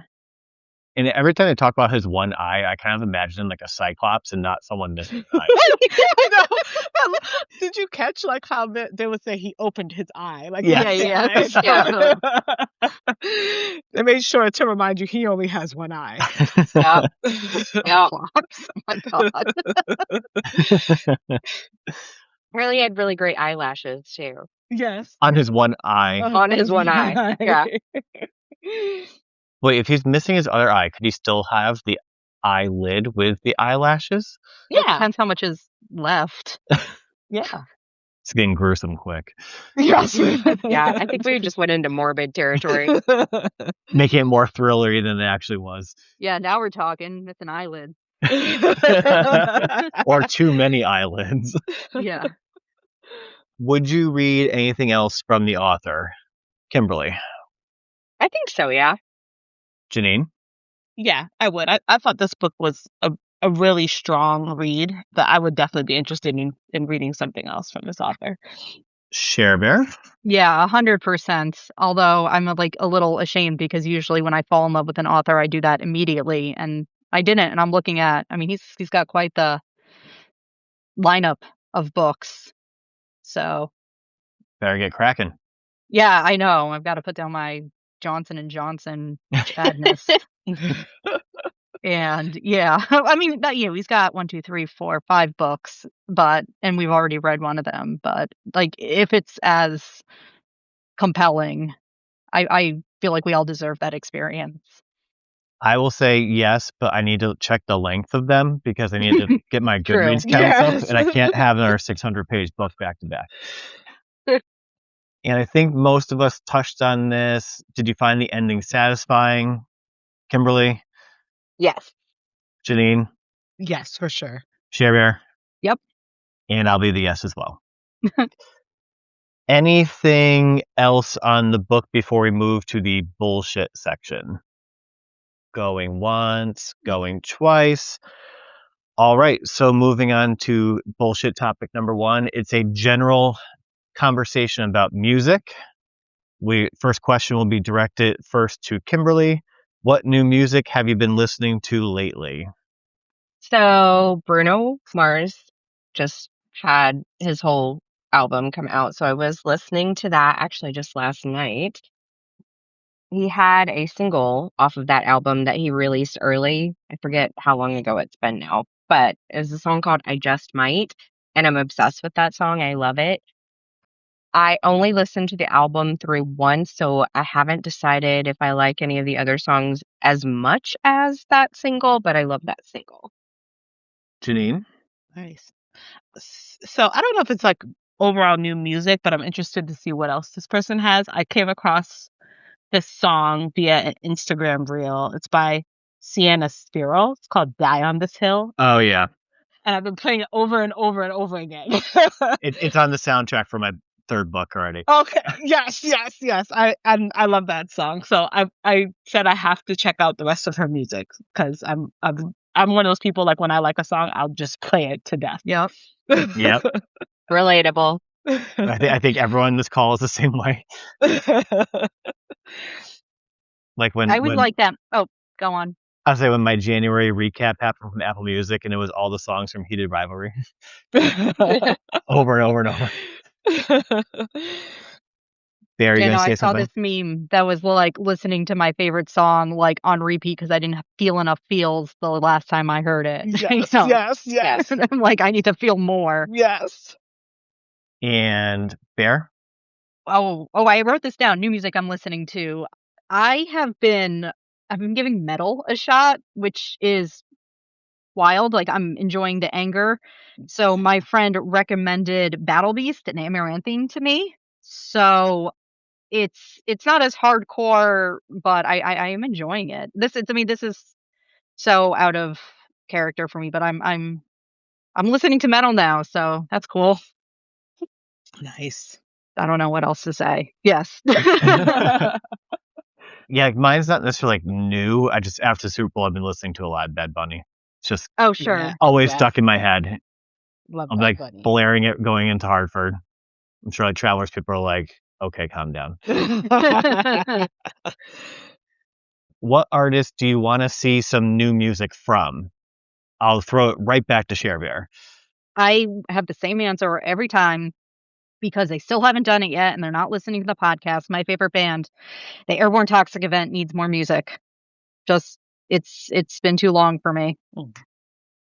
And every time they talk about his one eye, I kind of imagine like a cyclops and not someone missing an eye. I know. Did you catch like how they would say he opened his eye? Like Yeah. his Yeah. They made sure to remind you he only has one eye. Yep. Yep. Flops. Oh my God. Really had really great eyelashes, too. Yes. On his one eye. On his one eye. Yeah. Wait, if he's missing his other eye, could he still have the eyelid with the eyelashes? Well, Yeah. depends how much is left. Yeah. It's getting gruesome quick. Yes. Yeah, I think we just went into morbid territory. Making it more thrillery than it actually was. Yeah, now we're talking. It's an eyelid. Or too many eyelids. Yeah. Would you read anything else from the author? Kimberly. I think so, yeah. Janene? Yeah, I would. I thought this book was a really strong read that I would definitely be interested in reading something else from this author. Shar Bear? Yeah, 100%. Although I'm like a little ashamed because usually when I fall in love with an author, I do that immediately, and I didn't. And I'm looking at, I mean, he's got quite the lineup of books. So Better get cracking. yeah, I know. I've got to put down my Johnson & Johnson badness. And yeah, I mean, he's got 1, 2, 3, 4, 5 books, and we've already read one of them. But like, if it's as compelling, I feel like we all deserve that experience. I will say yes, but I need to check the length of them because I need to get my True. Goodreads counts Yes. up, and I can't have another 600-page book back to back. And I think most of us touched on this. Did you find the ending satisfying, Kimberly? Yes. Janene? Yes, for sure. Shar Bear? Yep. And I'll be the yes as well. Anything else on the book before we move to the bullshit section? Going once, going twice. All right, so moving on to bullshit topic number 1. It's a general conversation about music. First question will be directed first to Kimberly. What new music have you been listening to lately? So Bruno Mars just had his whole album come out. So I was listening to that actually just last night. He had a single off of that album that he released early. I forget how long ago it's been now, but it's a song called I Just Might, and I'm obsessed with that song. I love it. I only listened to the album through once, so I haven't decided if I like any of the other songs as much as that single, but I love that single. Janene? Nice. So I don't know if it's like overall new music, but I'm interested to see what else this person has. I came across this song via an Instagram reel. It's by Sienna Spiro. It's called Die on This Hill. Oh, yeah. And I've been playing it over and over and over again. It's on the soundtrack for my third book already. Okay. Yes. I love that song. So I said I have to check out the rest of her music because I'm one of those people, like, when I like a song, I'll just play it to death. Yep. Yep. Relatable. I think everyone in this call is the same way. Like when I would like that. Oh, go on. I was saying when my January recap happened from Apple Music, and it was all the songs from Heated Rivalry, over and over and over. There, you Yeah, gonna no, say I saw something? this meme that was like listening to my favorite song like on repeat because I didn't feel enough feels the last time I heard it. Yes, You know? yes. And I'm like, I need to feel more. Yes. And Bear? Oh, I wrote this down. New music I'm listening to. I've been giving metal a shot, which is wild. Like, I'm enjoying the anger. So my friend recommended Battle Beast and Amaranthine to me. So it's not as hardcore, but I am enjoying it. This is so out of character for me, but I'm listening to metal now, so that's cool. Nice. I don't know what else to say. Yes. Yeah, mine's not necessarily like new. I just after Super Bowl, I've been listening to a lot of Bad Bunny. It's just Oh, sure. Yeah. always Yeah. stuck in my head. Love I'm Bad like Bunny. blaring it going into Hartford. I'm sure like travelers people are like, okay, calm down. What artist do you want to see some new music from? I'll throw it right back to Shar Bear. I have the same answer every time because they still haven't done it yet and they're not listening to the podcast. My favorite band, the Airborne Toxic Event, needs more music. Just it's been too long for me. Mm.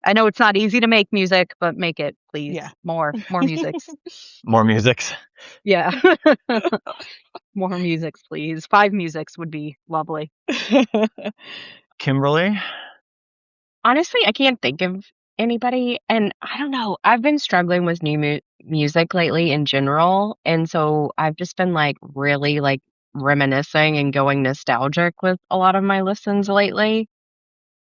I know it's not easy to make music, but make it, please. Yeah. More musics. More musics. Yeah. More musics, please. 5 musics would be lovely. Kimberly? Honestly, I can't think of anybody, and I don't know. I've been struggling with new music lately in general, and so I've just been like really like reminiscing and going nostalgic with a lot of my listens lately.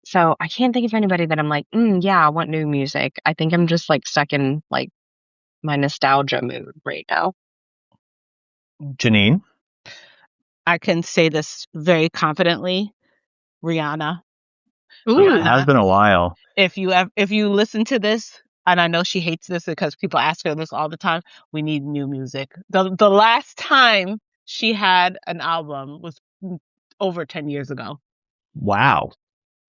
So I can't think of anybody that I'm like, yeah, I want new music. I think I'm just like stuck in like my nostalgia mood right now. Janene? I can say this very confidently. Rihanna. Ooh. It has been a while. If you listen to this, and I know she hates this because people ask her this all the time, we need new music. The last time she had an album was over 10 years ago. Wow.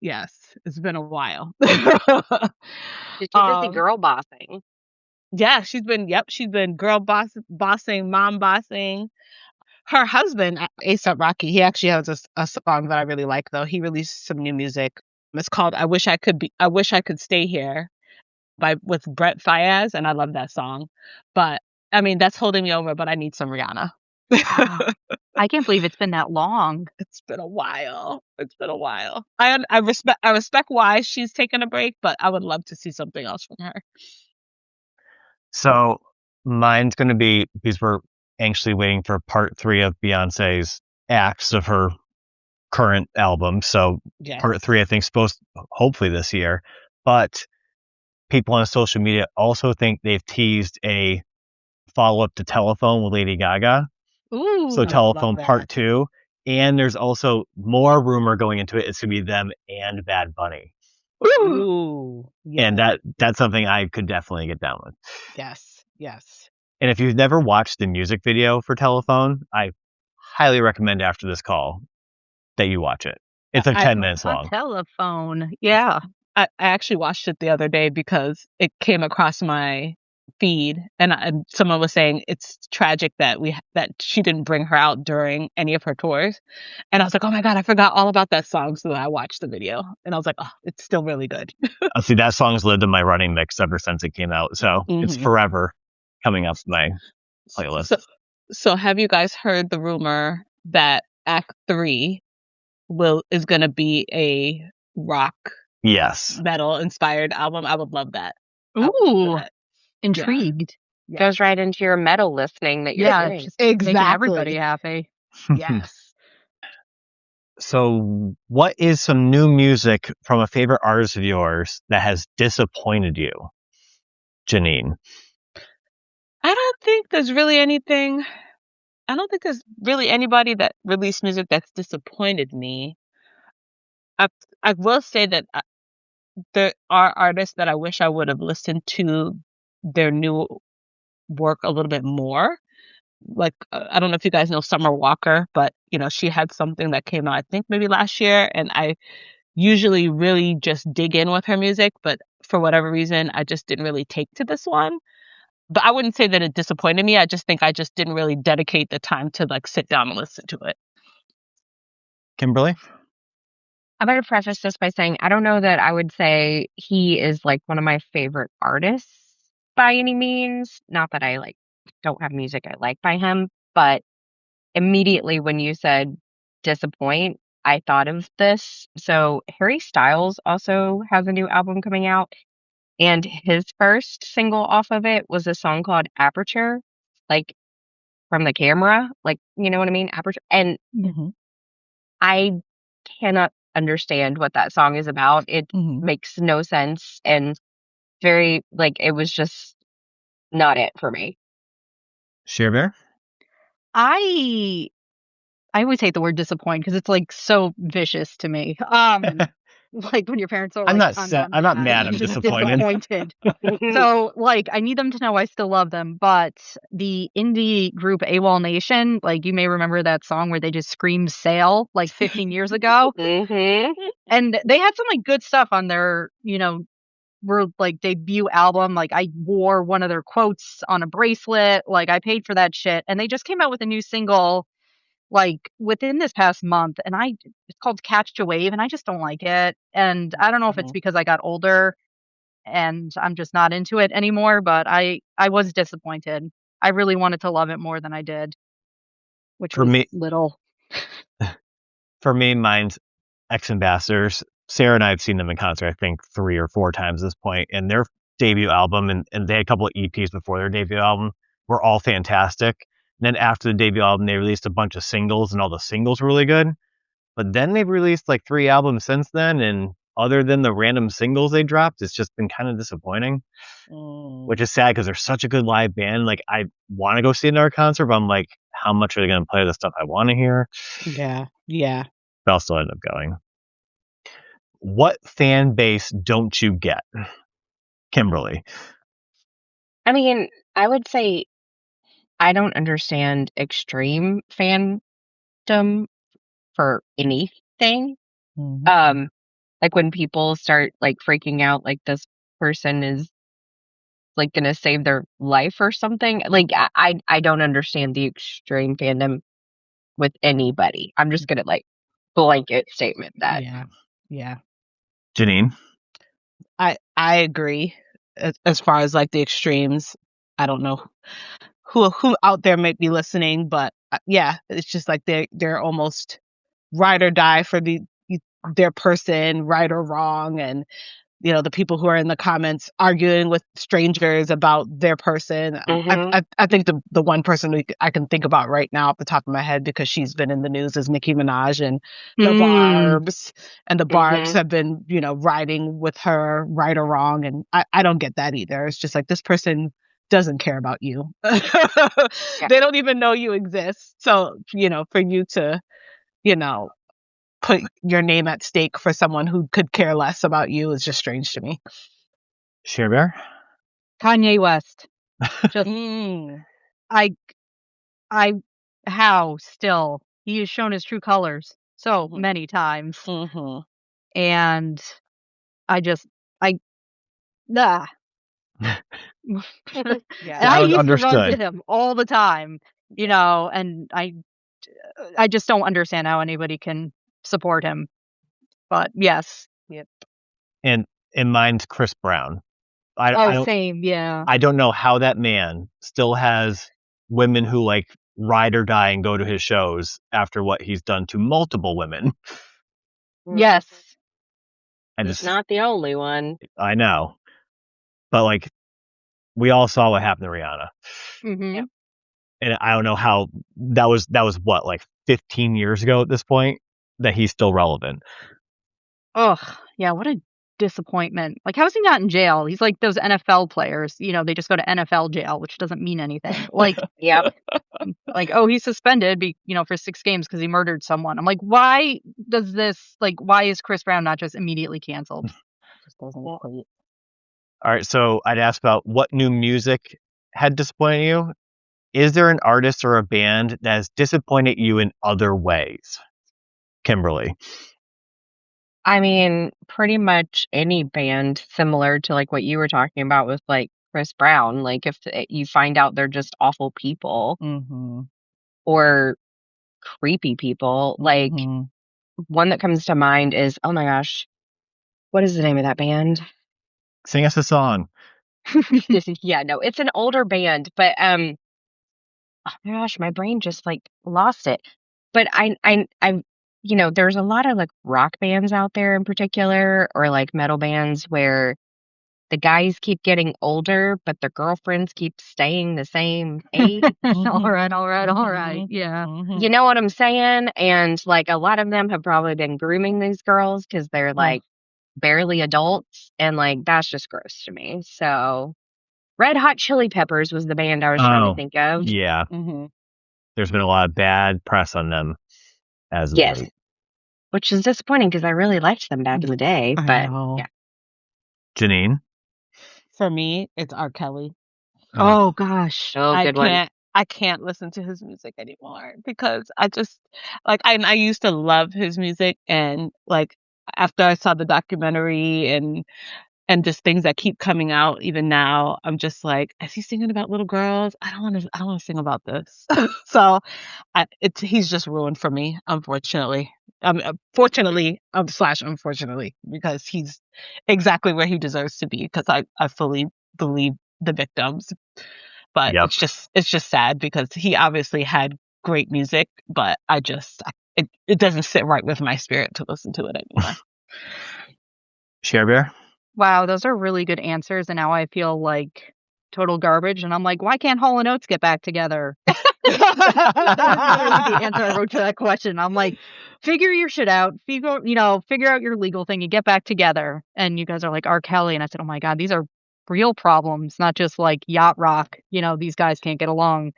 Yes, it's been a while. She's too busy girl bossing. Yeah, she's been girl bossing, mom bossing. Her husband, A$AP Rocky, he actually has a song that I really like, though. He released some new music. It's called I Wish I Could Stay Here with Brett Fayez, and I love that song. But I mean, that's holding me over, but I need some Rihanna. I can't believe it's been that long. It's been a while. I respect why she's taking a break, but I would love to see something else from her. So mine's going to be, because we're anxiously waiting for part 3 of Beyonce's acts of her current album. So Yes. part 3, I think, supposed hopefully this year. But people on social media also think they've teased a follow-up to Telephone with Lady Gaga. Ooh. So I Telephone love that. part 2. And there's also more rumor going into it. It's going to be them and Bad Bunny. Ooh. Yeah. And that's something I could definitely get down with. Yes. And if you've never watched the music video for Telephone, I highly recommend after this call that you watch it. It's like 10 minutes On long. telephone. Yeah. I actually watched it the other day because it came across my feed, and someone was saying it's tragic that she didn't bring her out during any of her tours. And I was like, oh my God, I forgot all about that song. So I watched the video and I was like, oh, it's still really good. See, that song's lived in my running mix ever since it came out. So it's Mhm. forever coming up my playlist. So have you guys heard the rumor that Act 3 is going to be a rock Yes. metal inspired album? I would love that. Ooh. Intrigued. goes right into your metal listening that you're Yeah, doing. just Exactly. making everybody happy. Yes. So, what is some new music from a favorite artist of yours that has disappointed you, Janene? I don't think there's really anything. I don't think there's really anybody that released music that's disappointed me. I will say that there are artists that I wish I would have listened to their new work a little bit more. Like, I don't know if you guys know Summer Walker, but she had something that came out, I think maybe last year, and I usually really just dig in with her music, but for whatever reason, I just didn't really take to this one. But I wouldn't say that it disappointed me. I just think I just didn't really dedicate the time to sit down and listen to it. Kimberly? I'm going to preface this by saying I don't know that I would say he is one of my favorite artists by any means. Not that I don't have music I like by him, but immediately when you said disappoint, I thought of this. So Harry Styles also has a new album coming out, and his first single off of it was a song called Aperture, from the camera, you know what I mean? Aperture. And I cannot understand what that song is about. It makes no sense, and very it was just not it for me. Shar Bear? I always hate the word disappoint because it's so vicious to me. When your parents are I'm like, I'm not mad, I'm just disappointed. So I need them to know I still love them, but the indie group AWOL Nation, you may remember that song where they just screamed "Sail" 15 years ago. And they had some good stuff on their debut album. I wore one of their quotes on a bracelet. I paid for that shit, and they just came out with a new single within this past month, and it's called Catch a Wave, and I just don't like it. And I don't know if it's because I got older and I'm just not into it anymore, but I was disappointed. I really wanted to love it more than I did, which For was me, little. For me, mine's X Ambassadors. Sarah and I have seen them in concert, I think 3 or 4 times at this point, and their debut album, and they had a couple of EPs before their debut album, were all fantastic. And then after the debut album, they released a bunch of singles, and all the singles were really good. But then they've released 3 albums since then, and other than the random singles they dropped, it's just been kind of disappointing. Which is sad because they're such a good live band. I want to go see another concert, but I'm how much are they going to play the stuff I want to hear? Yeah. But I'll still end up going. What fan base don't you get, Kimberly? I mean, I would say I don't understand extreme fandom for anything. When people start freaking out, this person is gonna save their life or something. I don't understand the extreme fandom with anybody. I'm just gonna blanket statement that. Yeah. Janene? I agree. As far as the extremes, I don't know who out there might be listening, but yeah, it's just they're almost ride or die for their person, right or wrong, and the people who are in the comments arguing with strangers about their person. I think the one person I can think about right now off the top of my head, because she's been in the news, is Nicki Minaj and the Barbs. And the Barbs have been, riding with her right or wrong. And I don't get that either. It's just this person doesn't care about you. They don't even know you exist. So, for you to, put your name at stake for someone who could care less about you is just strange to me. Shar Bear? Kanye West. Just how still he has shown his true colors so many times. And I used to run to him all the time, and I just don't understand how anybody can support him. But yes. Yep. And mine's Chris Brown. Same, yeah. I don't know how that man still has women who ride or die and go to his shows after what he's done to multiple women. Yes. He's not the only one. I know. But we all saw what happened to Rihanna. Mm-hmm. Yep. And I don't know how that was what, like 15 years ago at this point, that he's still relevant. Ugh, yeah, what a disappointment. Like, how is he not in jail? He's like those NFL players, they just go to NFL jail, which doesn't mean anything. Like, Yep. oh, he's suspended, for 6 games because he murdered someone. I'm like, why is Chris Brown not just immediately canceled? Just doesn't equate. All right, so I'd ask about what new music had disappointed you. Is there an artist or a band that has disappointed you in other ways? Kimberly. I mean, pretty much any band similar to like what you were talking about with like Chris Brown. Like if you find out they're just awful people Mm-hmm. or creepy people, like Mhm. one that comes to mind is, oh my gosh, what is the name of that band? Sing us a song. Yeah, no, it's an older band, but oh my gosh, my brain just like lost it. But there's a lot of like rock bands out there in particular, or like metal bands where the guys keep getting older, but their girlfriends keep staying the same age. All right. Yeah. You know what I'm saying? And like a lot of them have probably been grooming these girls because they're like barely adults, and like that's just gross to me. So Red Hot Chili Peppers was the band I was trying to think of. Yeah. Mhm. There's been a lot of bad press on them as of Yes. late. Which is disappointing because I really liked them back in the day. I But know. yeah. Janene. For me, it's R. Kelly. Oh gosh. Oh, good one. I can't listen to his music anymore because I just I used to love his music, and like after I saw the documentary and just things that keep coming out even now, I'm just like, is he singing about little girls? I don't want to sing about this. So he's just ruined for me, unfortunately. Fortunately, slash unfortunately, because he's exactly where he deserves to be. Because I fully believe the victims, but Yep. it's just sad because he obviously had great music, but it doesn't sit right with my spirit to listen to it anymore. Shar Bear. Wow, those are really good answers, and now I feel like total garbage, and I'm like, why can't Hall & Oates get back together? That was literally the answer I wrote to that question. I'm like, figure your shit out, figure out your legal thing, and get back together. And you guys are like, R. Kelly, and I said, oh my God, these are real problems, not just like yacht rock. These guys can't get along.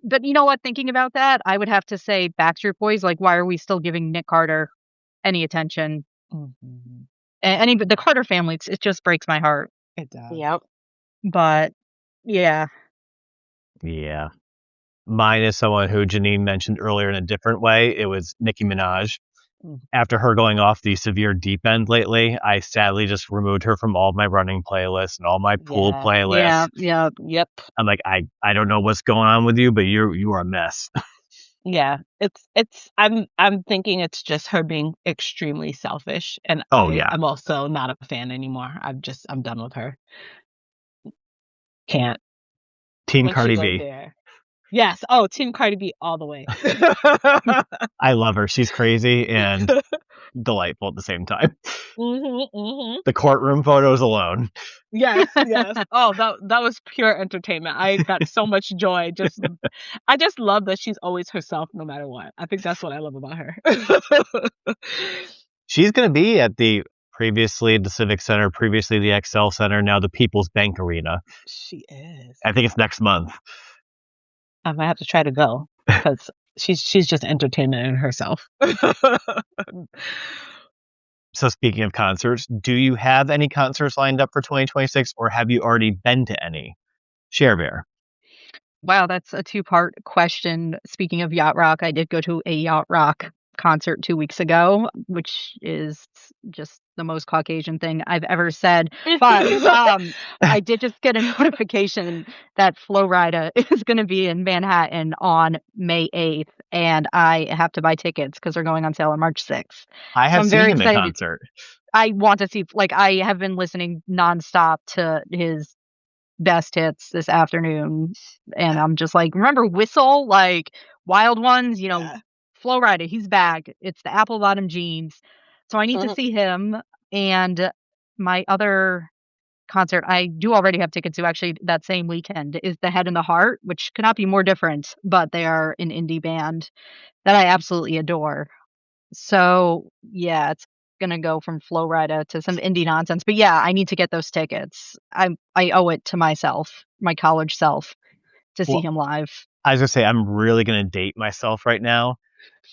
But you know what? Thinking about that, I would have to say Backstreet Boys. Like, why are we still giving Nick Carter any attention? Mhm. And the Carter family, it just breaks my heart. It does. Yep. But yeah. Yeah. Mine is someone who Janene mentioned earlier in a different way. It was Nicki Minaj. Mhm. After her going off the severe deep end lately, I sadly just removed her from all my running playlists and all my pool Yeah. playlists. Yeah. Yep. I'm like, I don't know what's going on with you, but you are a mess. Yeah, I'm thinking it's just her being extremely selfish, and Yeah. I'm also not a fan anymore. I'm done with her. Can't. Team Once Cardi you go B. there. Yes. Oh, Team Cardi B all the way. I love her. She's crazy and delightful at the same time. The courtroom photos alone. Yes. Oh, that was pure entertainment. I got so much joy. I just love that she's always herself, no matter what. I think that's what I love about her. She's going to be at previously the Civic Center, previously the XL Center, now the People's Bank Arena. She is. I think it's next month. I might have to try to go because she's just entertainment in herself. So speaking of concerts, do you have any concerts lined up for 2026, or have you already been to any? Shar Bear. Wow, that's a 2-part question. Speaking of yacht rock, I did go to a yacht rock concert 2 weeks ago, which is just the most Caucasian thing I've ever said. But I did just get a notification that Flo Rida is going to be in Manhattan on May 8th, and I have to buy tickets because they're going on sale on March 6th. I have I'm seen very him in excited. concert. I want to see, I have been listening nonstop to his best hits this afternoon, and I'm just like, remember Whistle, like Wild Ones, Yeah. Flo Rida, he's back. It's the apple bottom jeans. So I need to see him. And my other concert I do already have tickets to, actually, that same weekend, is The Head and the Heart, which cannot be more different, but they are an indie band that I absolutely adore. So, yeah, it's going to go from Flo Rida to some indie nonsense. But yeah, I need to get those tickets. I owe it to myself, my college self, to see Well, him live. I was going to say, I'm really going to date myself right now,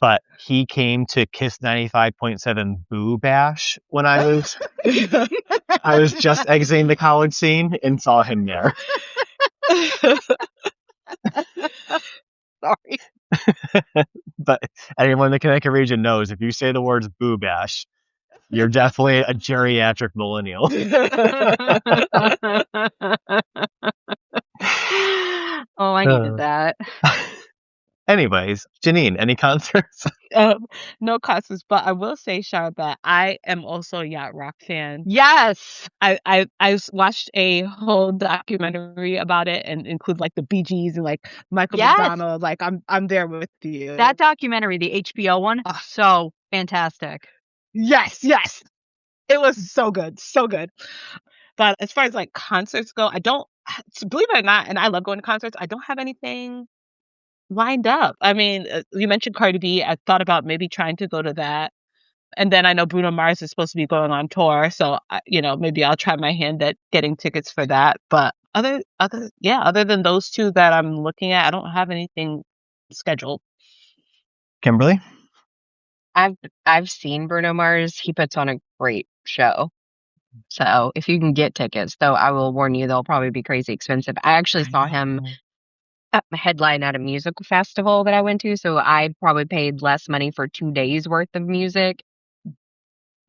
but he came to Kiss 95.7 Boo Bash when I was just exiting the college scene and saw him there. Sorry. But anyone in the Connecticut region knows if you say the words Boo Bash, you're definitely a geriatric millennial. Oh, I needed that. Anyways, Janene, any concerts? No concerts, but I will say, Shar, that I am also a yacht rock fan. Yes. I watched a whole documentary about it and include like the Bee Gees and like Michael Yes. McDonald. Like I'm there with you. That documentary, the HBO one, so fantastic. Yes. It was so good. But as far as like concerts go, I don't, believe it or not, and I love going to concerts, I don't have anything lined up. I mean, you mentioned Cardi B. I thought about maybe trying to go to that. And then I know Bruno Mars is supposed to be going on tour, so maybe I'll try my hand at getting tickets for that. But other than those two that I'm looking at, I don't have anything scheduled. Kimberly? I've seen Bruno Mars. He puts on a great show. So if you can get tickets, though, I will warn you, they'll probably be crazy expensive. I actually saw him headline at a musical festival that I went to, so I probably paid less money for 2 days worth of music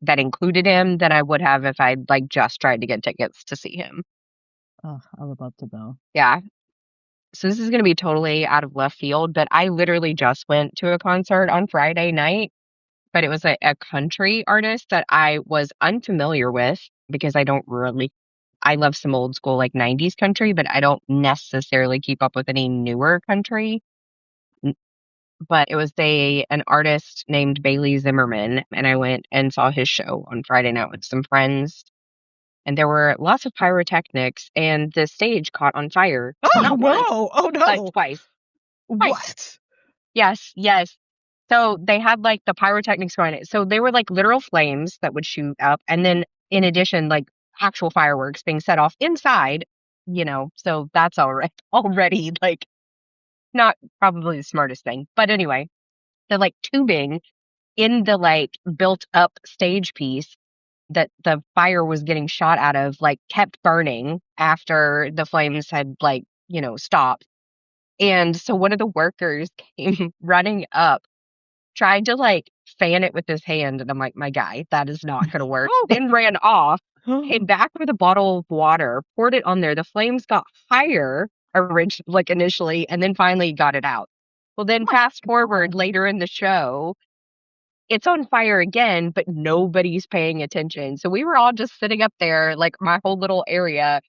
that included him than I would have if I'd like just tried to get tickets to see him. Oh, I would love to go. Yeah. So this is going to be totally out of left field, but I literally just went to a concert on Friday night, but it was a country artist that I was unfamiliar with because I love some old school like 90s country, but I don't necessarily keep up with any newer country. But it was an artist named Bailey Zimmerman, and I went and saw his show on Friday night with some friends. And there were lots of pyrotechnics, and the stage caught on fire. Oh, Not no. once, Oh, no. but twice. What? Yes. So they had like the pyrotechnics going. So they were like literal flames that would shoot up. And then in addition, like actual fireworks being set off inside, so that's already like not probably the smartest thing. But anyway, the like tubing in the like built up stage piece that the fire was getting shot out of like kept burning after the flames had like, stopped. And so one of the workers came running up, tried to like fan it with his hand. And I'm like, my guy, that is not going to work. Then ran off, came back with a bottle of water, poured it on there. The flames got higher initially, and then finally got it out. Well, then fast forward later in the show, it's on fire again, but nobody's paying attention. So we were all just sitting up there, like my whole little area.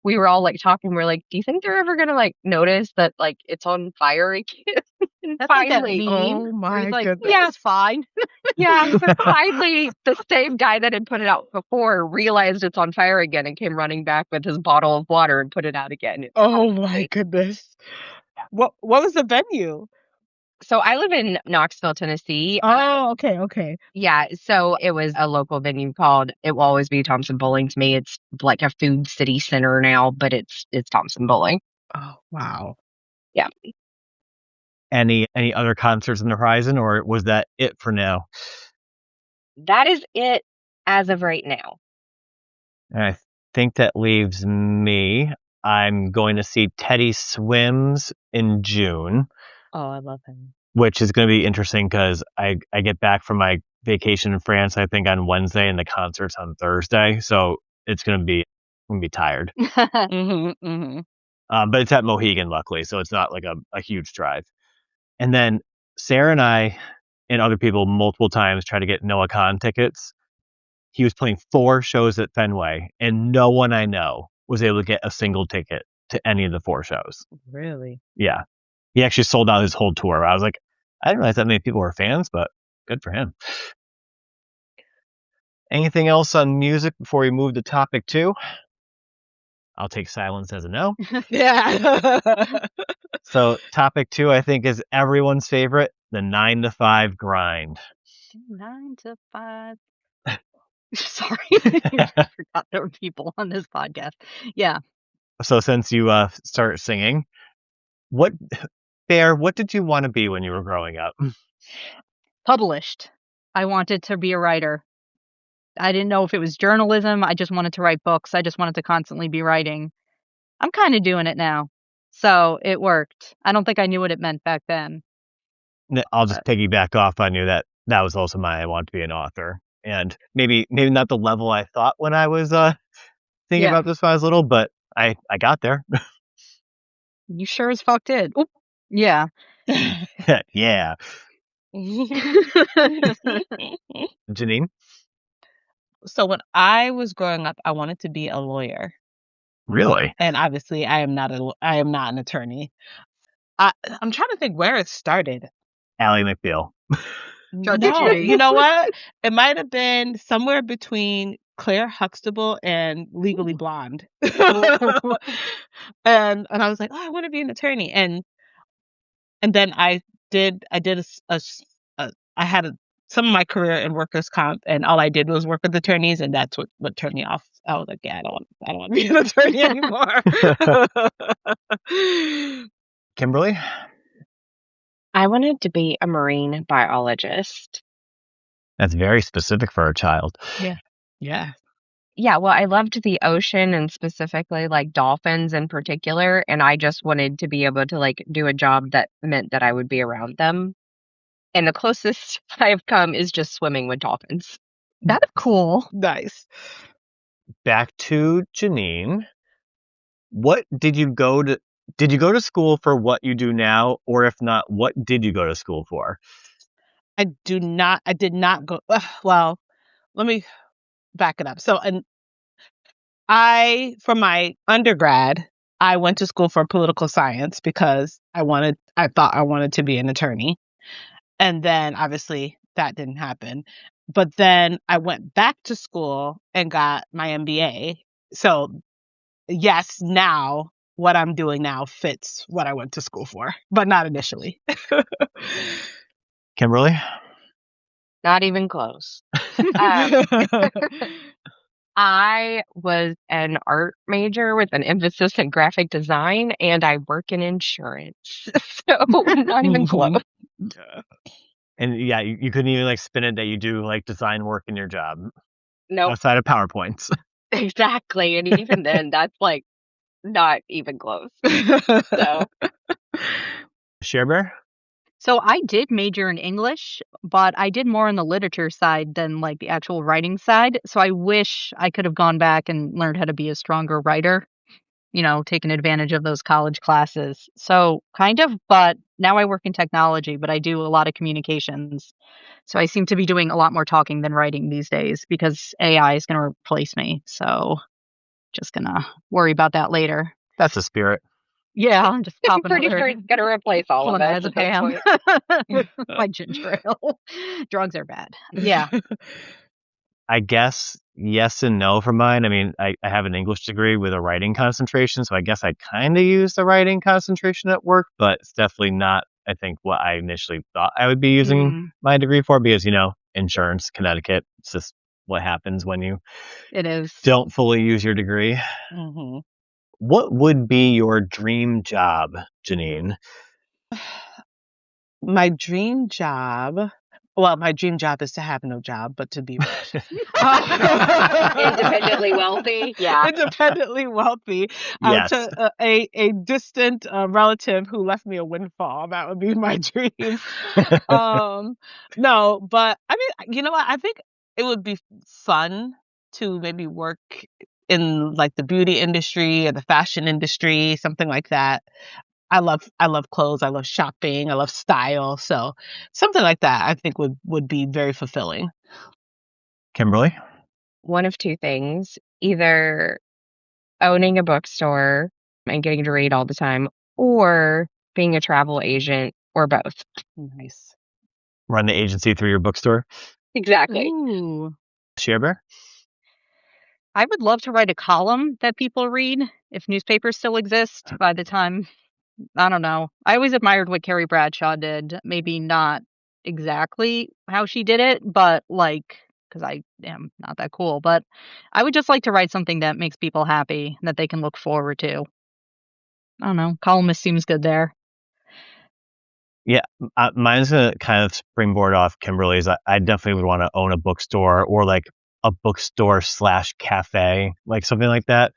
We were all like talking. We're like, do you think they're ever going to like notice that like it's on fire again? And That's finally, like that meme. Oh my like, goodness. yeah, it's fine. yeah, but finally, the same guy that had put it out before realized it's on fire again and came running back with his bottle of water and put it out again. Oh my goodness. What was the venue? So I live in Knoxville, Tennessee. Oh, okay. Yeah, so it was a local venue called It Will Always Be Thompson Bowling. To me, it's like a food city center now, but it's Thompson Bowling. Oh, wow. Yeah. Any other concerts on the horizon, or was that it for now? That is it as of right now. And I think that leaves me. I'm going to see Teddy Swims in June. Oh, I love him. Which is going to be interesting because I get back from my vacation in France, I think, on Wednesday, and the concert's on Thursday. So it's going to be tired. But it's at Mohegan, luckily, so it's not like a huge drive. And then Sarah and I and other people multiple times try to get Noah Khan tickets. He was playing 4 shows at Fenway, and no one I know was able to get a single ticket to any of the 4 shows. Really? Yeah. He actually sold out his whole tour. I was like, I didn't realize that many people were fans, but good for him. Anything else on music before we move to topic 2? I'll take silence as a no. Yeah. So topic 2, I think, is everyone's favorite, the 9 to 5 grind. 9 to 5. Sorry, I forgot there were people on this podcast. Yeah. So since you start singing, Bear, what did you want to be when you were growing up? Published. I wanted to be a writer. I didn't know if it was journalism. I just wanted to write books. I just wanted to constantly be writing. I'm kind of doing it now. So it worked. I don't think I knew what it meant back then. I'll just piggyback off on you that was also I want to be an author. And maybe not the level I thought when I was thinking about this when I was little, but I got there. You sure as fuck did. Oop. Yeah. Yeah. Janene? So when I was growing up, I wanted to be a lawyer. Really? And obviously I am not an attorney. I'm trying to think where it started. Ally McBeal. No, you know what? It might have been somewhere between Claire Huxtable and Legally Blonde. and I was like, oh, I want to be an attorney. And then I had some of my career in workers' comp, and all I did was work with attorneys, and that's what turned me off. I was like, yeah, I don't want to be an attorney anymore. Kimberly? I wanted to be a marine biologist. That's very specific for a child. Yeah. Yeah, well, I loved the ocean and specifically like dolphins in particular, and I just wanted to be able to like do a job that meant that I would be around them. And the closest I have come is just swimming with dolphins. That's cool. Nice. Back to Janene. What did you go to? Did you go to school for what you do now, or if not, what did you go to school for? I did not go. Well, let me back it up. So, for my undergrad, I went to school for political science because I thought I wanted to be an attorney. And then obviously that didn't happen. But then I went back to school and got my MBA. So yes, now what I'm doing now fits what I went to school for, but not initially. Kimberly? Not even close. I was an art major with an emphasis in graphic design, and I work in insurance. So not even close. And yeah, you couldn't even like spin it that you do like design work in your job. Nope. Outside of PowerPoints. Exactly. And even then, that's like not even close. So. Shar Bear? So I did major in English, but I did more on the literature side than like the actual writing side. So I wish I could have gone back and learned how to be a stronger writer, taking advantage of those college classes. So kind of, but now I work in technology, but I do a lot of communications. So I seem to be doing a lot more talking than writing these days because AI is going to replace me. So just going to worry about that later. That's the spirit. Yeah, I'm just I'm pretty sure it's going to replace all of us. with my ginger ale. Drugs are bad. Yeah. I guess yes and no for mine. I mean, I have an English degree with a writing concentration, so I guess I kind of use the writing concentration at work, but it's definitely not, I think, what I initially thought I would be using my degree for because, insurance, Connecticut, it's just what happens when you don't fully use your degree. Mm-hmm. What would be your dream job, Janene? My dream job. Well, my dream job is to have no job, but to be rich. Independently wealthy. Yeah. Independently wealthy. Yes. To a distant relative who left me a windfall. That would be my dream. No, but I mean, you know what? I think it would be fun to maybe work in like the beauty industry or the fashion industry, something like that. I love clothes. I love shopping. I love style. So something like that I think would be very fulfilling. Kimberly? One of two things. Either owning a bookstore and getting to read all the time, or being a travel agent, or both. Nice. Run the agency through your bookstore? Exactly. Ooh. Shar Bear? I would love to write a column that people read if newspapers still exist by the time, I don't know. I always admired what Carrie Bradshaw did. Maybe not exactly how she did it, but like, because I am not that cool, but I would just like to write something that makes people happy, that they can look forward to. I don't know. Columnist seems good there. Yeah, mine's gonna kind of springboard off Kimberly's. I definitely would want to own a bookstore or like a bookstore / cafe, like something like that.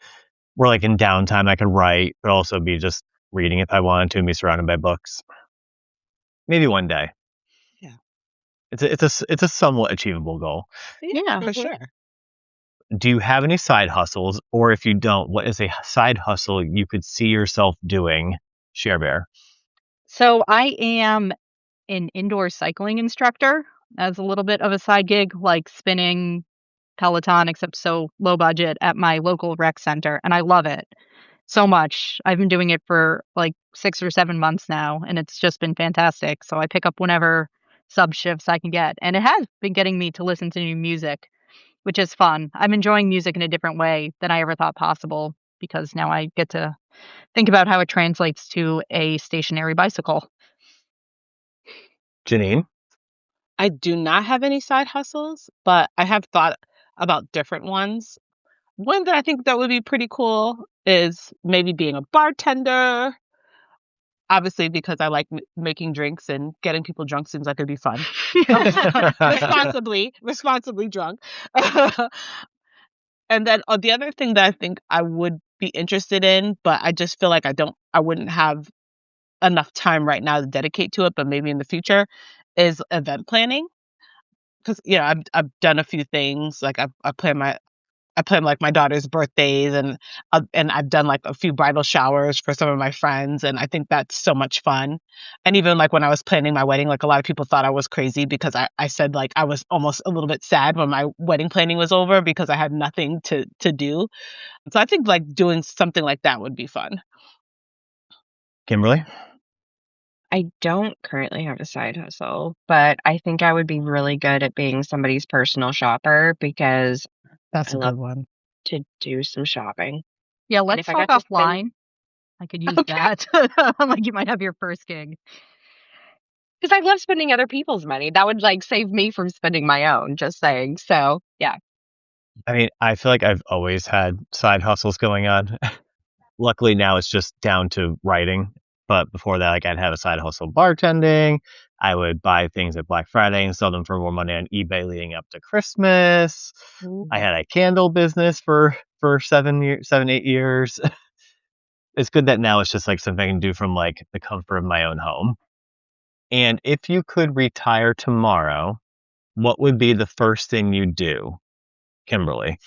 Where like in downtime I could write, but also be just reading if I wanted to and be surrounded by books. Maybe one day. Yeah. It's a somewhat achievable goal. Yeah, for sure. Do you have any side hustles, or if you don't, what is a side hustle you could see yourself doing, Share Bear? So I am an indoor cycling instructor as a little bit of a side gig, like spinning Peloton, except so low budget at my local rec center. And I love it so much. I've been doing it for like 6 or 7 months now, and it's just been fantastic. So I pick up whenever sub shifts I can get. And it has been getting me to listen to new music, which is fun. I'm enjoying music in a different way than I ever thought possible because now I get to think about how it translates to a stationary bicycle. Janene? I do not have any side hustles, but I have thought about different ones. One that I think that would be pretty cool is maybe being a bartender. Obviously, because I like making drinks and getting people drunk seems like it'd be fun. responsibly drunk. And then the other thing that I think I would be interested in, but I just feel like I wouldn't have enough time right now to dedicate to it, but maybe in the future, is event planning. Because I've done a few things. Like I plan like my daughter's birthdays, and I've done like a few bridal showers for some of my friends, and I think that's so much fun. And even like when I was planning my wedding, like a lot of people thought I was crazy because I said like I was almost a little bit sad when my wedding planning was over because I had nothing to do. So I think like doing something like that would be fun. Kimberly? I don't currently have a side hustle, but I think I would be really good at being somebody's personal shopper because That's I a love good one. to do some shopping. Yeah, And let's if I talk got to spend, offline. I could use okay, that. Like you might have your first gig. because I love spending other people's money. That would like save me from spending my own, just saying. So, yeah. I mean, I feel like I've always had side hustles going on. Luckily now it's just down to writing. But before that, like I'd have a side hustle bartending. I would buy things at Black Friday and sell them for more money on eBay leading up to Christmas. I had a candle business for 7, 8 years. It's good that now it's just like something I can do from like the comfort of my own home. And if you could retire tomorrow, what would be the first thing you'd do, Kimberly?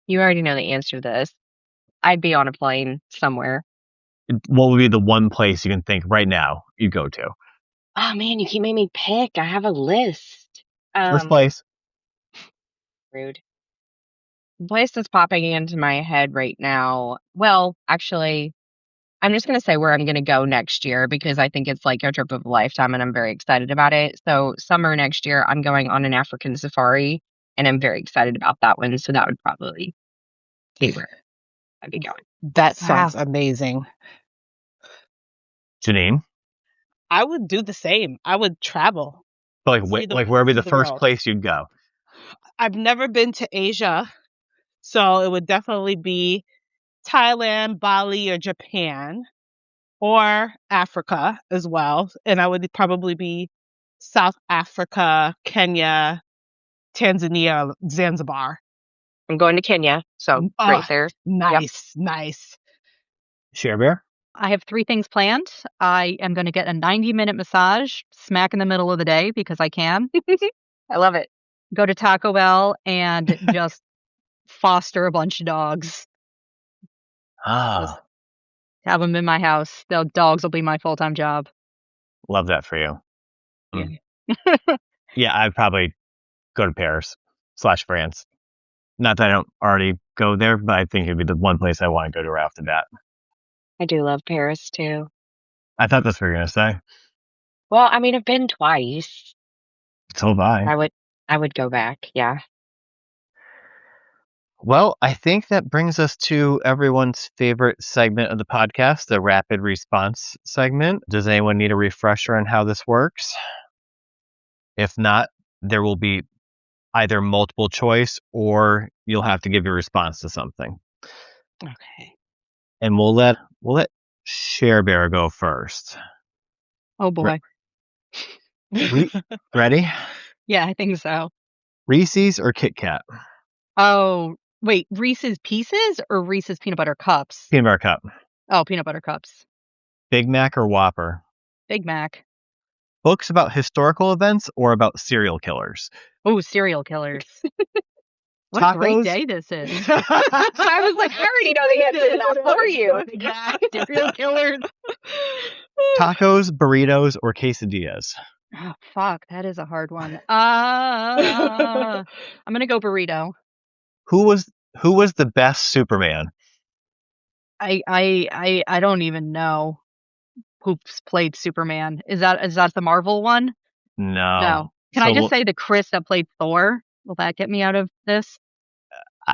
You already know the answer to this. I'd be on a plane somewhere. What would be the one place you can think right now you'd go to? Oh man, you keep making me pick. I have a list. First place. Rude. The place that's popping into my head right now. Well, actually, I'm just going to say where I'm going to go next year because I think it's like a trip of a lifetime and I'm very excited about it. So, summer next year, I'm going on an African safari and I'm very excited about that one. So, that would probably be where I'd be going. That Wow. sounds amazing. Janene? I would do the same. I would travel. But See the like where would be see the the first world. place you'd go? I've never been to Asia, so it would definitely be Thailand, Bali, or Japan, or Africa as well. And I would probably be South Africa, Kenya, Tanzania, Zanzibar. I'm going to Kenya. So, Oh, right there. Yep. nice. Share Bear? I have 3 things planned. I am going to get a 90-minute massage smack in the middle of the day because I can. I love it. Go to Taco Bell and just foster a bunch of dogs. Ah, Have them in my house. The dogs will be my full-time job. love that for you. Yeah. Yeah, I'd probably go to Paris / France. Not that I don't already go there, but I think it'd be the one place I want to go to right off the bat. I do love Paris too. I thought that's what you were going to say. Well, I mean, I've been twice. So have I. I would go back. Yeah. Well, I think that brings us to everyone's favorite segment of the podcast, the rapid response segment. Does anyone need a refresher on how this works? If not, there will be either multiple choice or you'll have to give your response to something. Okay. And we'll let Shar Bear go first. Oh boy. Ready? Yeah, I think so. Reese's or Kit Kat? Oh, wait, Reese's Pieces or Reese's Peanut Butter Cups? Peanut Butter Cup. Oh, Peanut Butter Cups. Big Mac or Whopper? Big Mac. Books about historical events or about serial killers? Oh, serial killers. What a great Tacos? day this is. I was like, I already know the answer to that for you. Big Mac, serial killers. Tacos, burritos, or quesadillas? Oh, fuck, that is a hard one. I'm gonna go burrito. Who was the best Superman? I don't even know who's played Superman. Is that the Marvel one? No. Can I just say the Chris that played Thor? Will that get me out of this?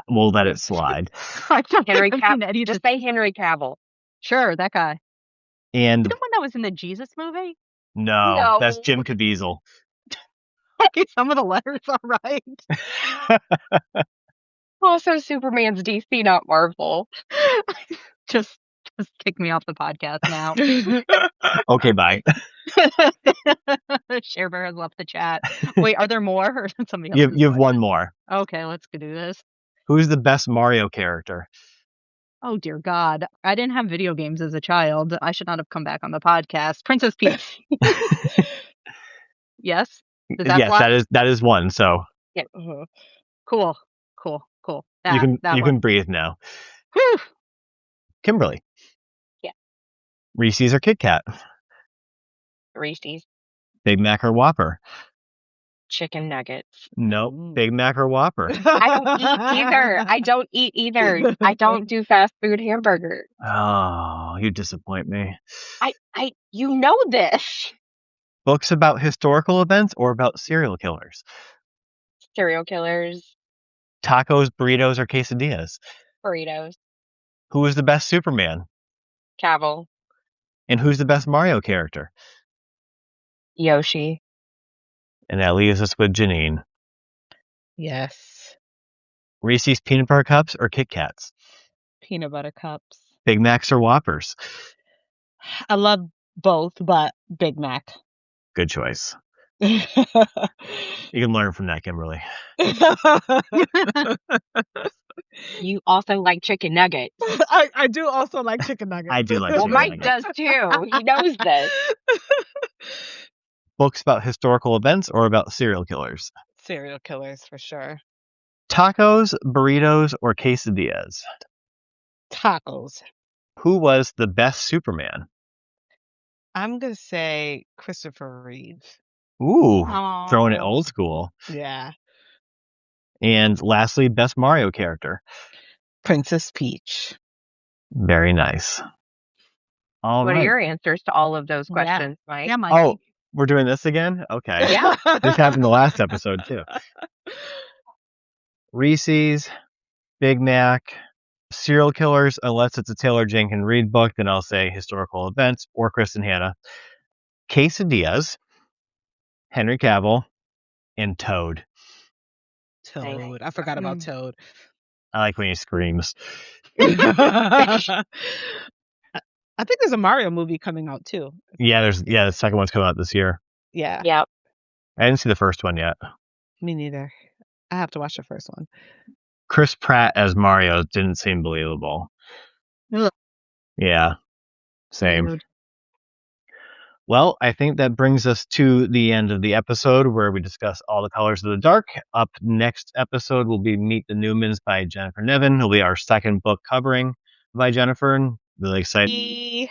We'll let it slide. Henry Cavill. Just say Henry Cavill. Sure, that guy. And The one that was in the Jesus movie? no, that's Jim Caviezel. Okay, some of the letters are right. Also, Superman's DC, not Marvel. Just kick me off the podcast now. Okay, bye. Shar Bear has left the chat. Wait, are there more or somebody else? You have one more. Okay, let's go do this. Who's the best Mario character? Oh dear God, I didn't have video games as a child. I should not have come back on the podcast. Princess Peach. Yes. Does that yes, that is one. So yeah. Cool. You can breathe now. Whew. Kimberly. Yeah. Reese's or Kit Kat? Reese's. Big Mac or Whopper? Chicken nuggets. Nope. Big Mac or Whopper? I don't eat either. I don't do fast food hamburger. Oh, you disappoint me. You know this. Books about historical events or about serial killers? Serial killers. Tacos, burritos, or quesadillas? Burritos. Who is the best Superman? Cavill. And who's the best Mario character? Yoshi. And that leaves us with Janene. Yes. Reese's Peanut Butter Cups or Kit Kats? Peanut Butter Cups. Big Macs or Whoppers? I love both, but Big Mac. Good choice. You can learn from that, Kimberly. You also like chicken nuggets. I do also like chicken nuggets. I do like Well, chicken Mike nuggets. does too. He knows this. Books about historical events or about serial killers? Serial killers for sure. Tacos, burritos, or quesadillas? Tacos. Who was the best Superman? I'm going to say Christopher Reeve. Ooh, Aww. throwing it old school. Yeah. And lastly, best Mario character? Princess Peach. Very nice. All What right. are your answers to all of those questions, Mike? Yeah, Mike. Oh, we're doing this again? Okay. Yeah. This happened the last episode, too. Reese's, Big Mac, serial killers, unless it's a Taylor Jenkins Reid book, then I'll say historical events, or Kristen Hanna. Quesadillas, Henry Cavill, and Toad. Toad. I forgot about Toad. I like when he screams. I think there's a Mario movie coming out too. Yeah, the second one's coming out this year. Yeah. Yep. I didn't see the first one yet. Me neither. I have to watch the first one. Chris Pratt as Mario didn't seem believable. Ugh. Yeah, same. Dude. Well, I think that brings us to the end of the episode where we discuss all the colors of the dark. Up next episode will be Meet the Newmans by Jennifer Niven. It'll be our second book covering by Jennifer. And really excited.